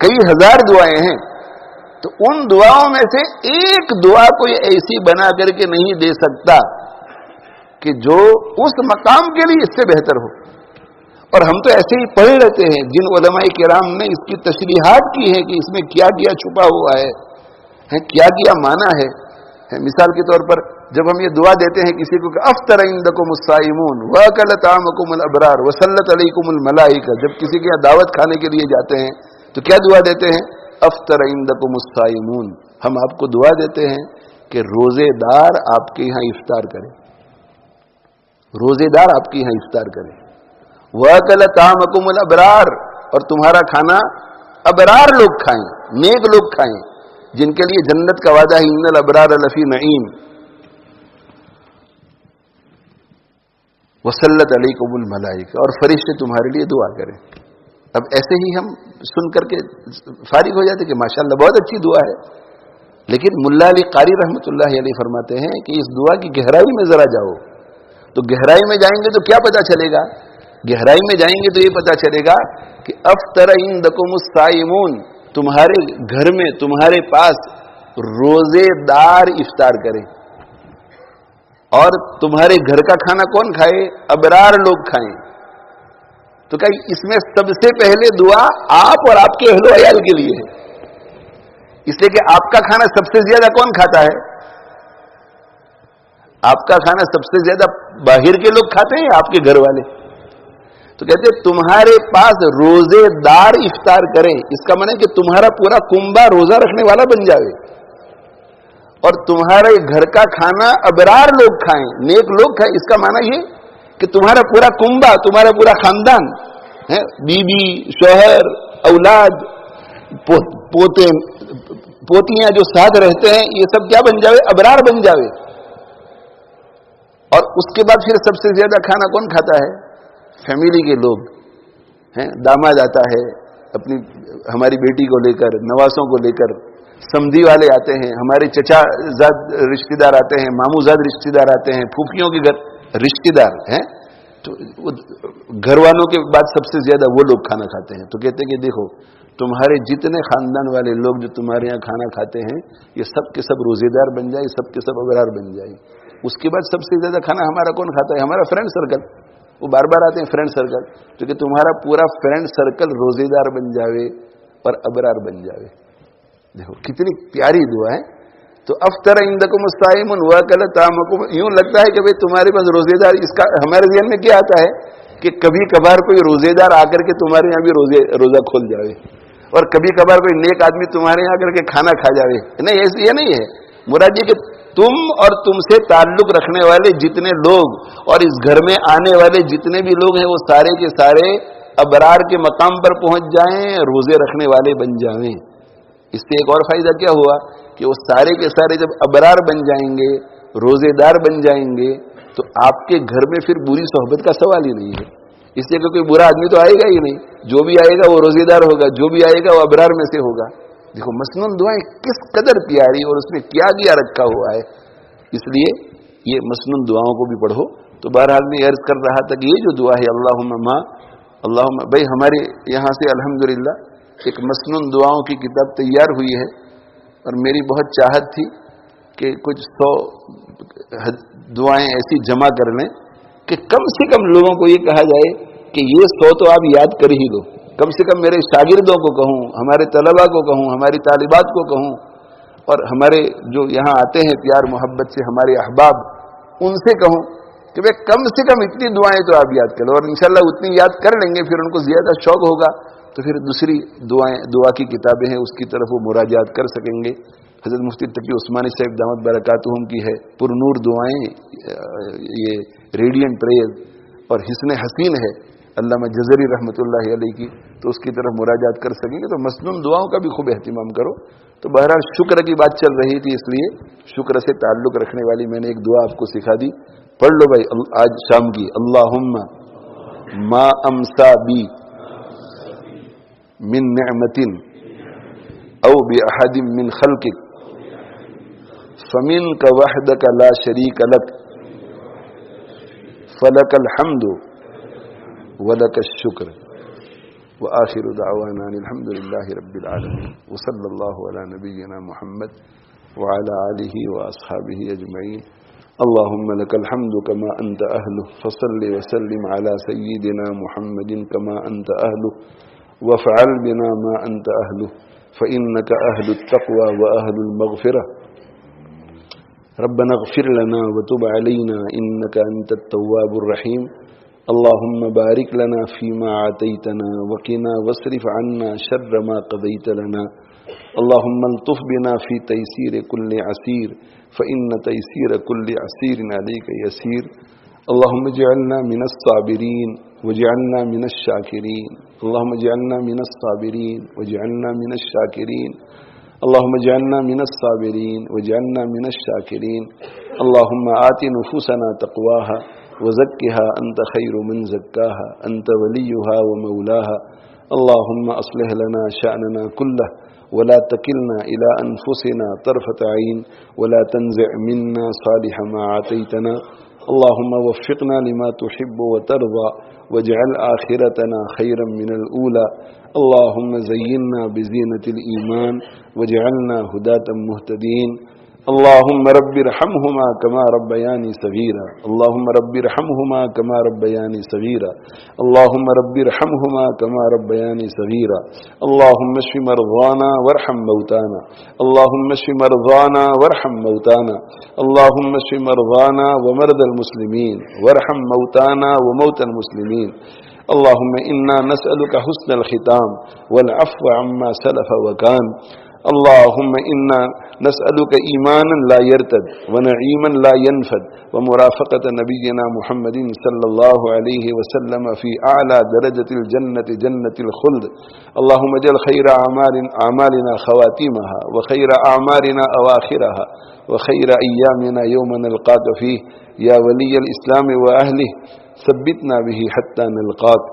کئی ہزار دعائیں ہیں. تو ان دعاؤں میں سے ایک دعا کوئی ایسی بنا کر کے نہیں دے سکتا کہ جو اس مقام کے لیے اس سے بہتر ہو. اور ہم تو ایسے ہی پڑھ لیتے ہیں. جن علماء کرام نے اس کی تشریحات کی ہیں کہ اس میں کیا کیا چھپا ہوا ہے، کیا کیا معنی ہے. مثال کے طور پر جب ہم یہ دعا دیتے ہیں کسی کو کہ افطر عندکم الصائمون واکل طعامکم الابرار وصلت علیکم الملائکہ، جب کسی کے یہاں دعوت کھانے کے لیے جاتے ہیں تو کیا دعا دیتے ہیں؟ افطر عندکم الصائمون. ہم آپ کو دعا دیتے ہیں کہ روزے دار آپ کے یہاں افطار کریں، روزے دار آپ کے یہاں افطار کریں. وَأَكَلَ طَعَامَكُمُ الْأَبْرَارُ، اور تمہارا کھانا ابرار لوگ کھائیں، نیک لوگ کھائیں، جن کے لیے جنت کا وعدہ ہے ان الابرار لفی نعیم. وصلت علیکم الملائکہ، اور فرشتے تمہارے لیے دعا کریں. اب ایسے ہی ہم سن کر کے فارغ ہو جاتے کہ ماشاءاللہ بہت اچھی دعا ہے. لیکن ملا علی قاری رحمۃ اللہ علیہ فرماتے ہیں کہ اس دعا کی گہرائی میں ذرا جاؤ. تو گہرائی میں جائیں گے تو کیا پتا چلے گا؟ گہرائی میں جائیں گے تو یہ پتا چلے گا کہ افطر عندکم الصائمون، تمہارے گھر میں تمہارے پاس روزے دار افطار کریں. اور تمہارے گھر کا کھانا کون کھائے؟ ابرار لوگ کھائیں. تو کہ اس میں سب سے پہلے دعا آپ اور آپ کے اہل و عیال کے لیے ہے، اس لیے کہ آپ کا کھانا سب سے زیادہ کون کھاتا ہے؟ آپ کا کھانا سب سے زیادہ باہر کے لوگ کھاتے ہیں یا آپ کے گھر والے؟ تو کہتے ہیں تمہارے پاس روزے دار افطار کریں. اس کا معنی ہے کہ تمہارا پورا کنبہ روزہ رکھنے والا بن جائے، اور تمہارے گھر کا کھانا ابرار لوگ کھائیں، نیک لوگ کھائیں. اس کا معنی یہ کہ تمہارا پورا کنبہ، تمہارا پورا خاندان، بیوی، شوہر، اولاد، پوتے پوتیاں جو ساتھ رہتے ہیں، یہ سب کیا بن جاوے؟ ابرار بن جاوے. اور اس کے بعد پھر سب سے زیادہ کھانا کون کھاتا ہے؟ فیملی کے لوگ. داماد آتا ہے اپنی ہماری بیٹی کو لے کر، نواسوں کو لے کر، سمدھی والے آتے ہیں، ہمارے چچا زاد رشتہ دار آتے ہیں، ماموں زاد رشتہ دار آتے ہیں، پھوپھیوں کے گھر رشتہ دار ہیں. تو گھر والوں کے بعد سب سے زیادہ وہ لوگ کھانا کھاتے ہیں. تو کہتے ہیں کہ دیکھو تمہارے جتنے خاندان والے لوگ جو تمہارے یہاں کھانا کھاتے ہیں یہ سب کے سب روزے دار بن جائے، سب کے سب ابرار بن جائے. اس کے بعد سب سے زیادہ کھانا ہمارا کون کھاتا ہے؟ ہمارا فرینڈ سرکل. وہ بار بار آتے ہیں فرینڈ سرکل. تو کہ تمہارا پورا فرینڈ سرکل روزے دار بن جاوے اور ابرار بن جاوے. دیکھو کتنی پیاری دعا ہے. تو افطر عندکم الصائمون واکل طعامکم، یوں لگتا ہے کہ بھئی تمہارے پاس روزے دار. اس کا ہمارے ذہن میں کیا آتا ہے کہ کبھی کبھار کوئی روزے دار آ کر کے تمہارے یہاں بھی روزہ کھول جاوے، اور کبھی کبھار کوئی نیک آدمی تمہارے یہاں آ کر کے کھانا کھا جاوے. نہیں، ایسے یہ نہیں ہے. مراد یہ کہ تم اور تم سے تعلق رکھنے والے جتنے لوگ اور اس گھر میں آنے والے جتنے بھی لوگ ہیں وہ سارے کے سارے ابرار کے مقام پر پہنچ جائیں، روزے رکھنے والے بن جائیں. اس سے ایک اور فائدہ کیا ہوا کہ وہ سارے کے سارے جب ابرار بن جائیں گے، روزے دار بن جائیں گے، تو آپ کے گھر میں پھر بری صحبت کا سوال ہی نہیں ہے. اس لیے کہ کوئی برا آدمی تو آئے گا ہی نہیں. جو بھی آئے گا وہ روزے دار ہوگا، جو بھی آئے گا وہ ابرار میں سے ہوگا. دیکھو مسنون دعائیں کس قدر پیاری اور اس میں کیا دیا رکھا ہوا ہے. اس لیے یہ مسنون دعاؤں کو بھی پڑھو. تو بہرحال میں عرض کر رہا تھا کہ یہ جو دعا ہے اللہم بھائی ہمارے یہاں سے الحمدللہ ایک مسنون دعاؤں کی کتاب تیار ہوئی ہے، اور میری بہت چاہت تھی کہ کچھ 100 دعائیں ایسی جمع کر لیں کہ کم سے کم لوگوں کو یہ کہا جائے کہ یہ 100 تو آپ یاد کر ہی لو. کم سے کم میرے شاگردوں کو کہوں، ہمارے طلباء کو کہوں، ہماری طالبات کو کہوں، اور ہمارے جو یہاں آتے ہیں پیار محبت سے ہمارے احباب، ان سے کہوں کہ بھئی کم سے کم اتنی دعائیں تو آپ یاد کرو. اور انشاءاللہ اتنی یاد کر لیں گے، پھر ان کو زیادہ شوق ہوگا تو پھر دوسری دعا کی کتابیں ہیں اس کی طرف وہ مراجعات کر سکیں گے. حضرت مفتی تقی عثمانی صاحب دامت برکاتہم کی ہے پر نور دعائیں، یہ ریڈینٹ پریئر، اور حسن حسین ہے علامہ جزری رحمۃ اللہ علیہ کی، تو اس کی طرف مراجعات کر سکیں گے. تو مسنون دعاؤں کا بھی خوب اہتمام کرو. تو بہرحال شکر کی بات چل رہی تھی، اس لیے شکر سے تعلق رکھنے والی میں نے ایک دعا آپ کو سکھا دی. پڑھ لو بھائی آج شام کی. اللہم ما امسا بی من نعمت او باحد من خلقک فمنک وحدک لا شریک لک فلک الحمد ولک الشکر وآخر دعوانا الحمد للہ رب العالمین وصلی اللہ علی نبینا محمد وعلى آلہ واصحابہ اجمعین. اللهم لك الحمد كما أنت أهله فصل وسلم على سيدنا محمد كما أنت أهله وافعل بنا ما أنت أهله فإنك أهل التقوى وأهل المغفرة. ربنا اغفر لنا وتب علينا إنك أنت التواب الرحيم. اللهم بارك لنا فيما عطيتنا وقنا واصرف عنا شر ما قضيت لنا. اللهم الطف بنا في تيسير كل عسير فإن تيسير كل عسير عليك يسير. اللهم اجعلنا من الصابرين واجعلنا من الشاكرين. اللهم اجعلنا من الصابرين واجعلنا من الشاكرين. اللهم اجعلنا من الصابرين واجعلنا من الشاكرين. اللهم آت نفوسنا تقواها وزكها أنت خير من زكاها أنت وليها ومولاها. اللهم أصلح لنا شأننا كله ولا تكلنا إلى أنفسنا طرفة عين ولا تنزع منا صالح ما عطيتنا. اللهم وفقنا لما تحب وترضى واجعل آخرتنا خيرا من الأولى. اللهم زينا بزينة الإيمان واجعلنا هداة مهتدين. اللهم رب ارحمهما كما ربياني صغيرا. اللهم رب ارحمهما كما ربياني صغيرا. اللهم رب ارحمهما كما ربياني صغيرا. اللهم اشف مرضانا وارحم موتانا. اللهم اشف مرضانا وارحم موتانا. اللهم اشف مرضانا ومرضى المسلمين وارحم موتانا وموتى المسلمين. اللهم إنا نسألك حسن الختام والعفو عما سلف وكان. اللهم إنا نسألك إيمانا لا يرتد ونعيما لا ينفد ومرافقة نبينا محمد صلى الله عليه وسلم في أعلى درجة الجنة جنة الخلد. اللهم اجعل خير أعمالنا خواتيمها وخير أعمالنا أواخرها وخير أيامنا يوم نلقاك فيه يا ولي الإسلام وأهله ثبتنا به حتى نلقاك.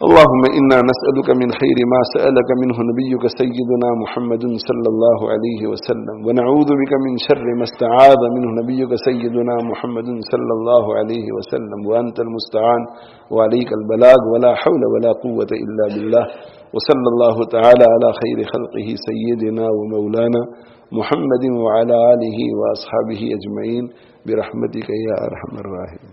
اللهم إنا نسألك من خير ما سألك منه نبيك سيدنا محمد صلى الله عليه وسلم ونعوذ بك من شر ما استعاذ منه نبيك سيدنا محمد صلى الله عليه وسلم وأنت المستعان وعليك البلاغ ولا حول ولا قوة إلا بالله. وصلى الله تعالى على خير خلقه سيدنا ومولانا محمد وعلى آله وأصحابه أجمعين برحمتك يا أرحم الراحمين.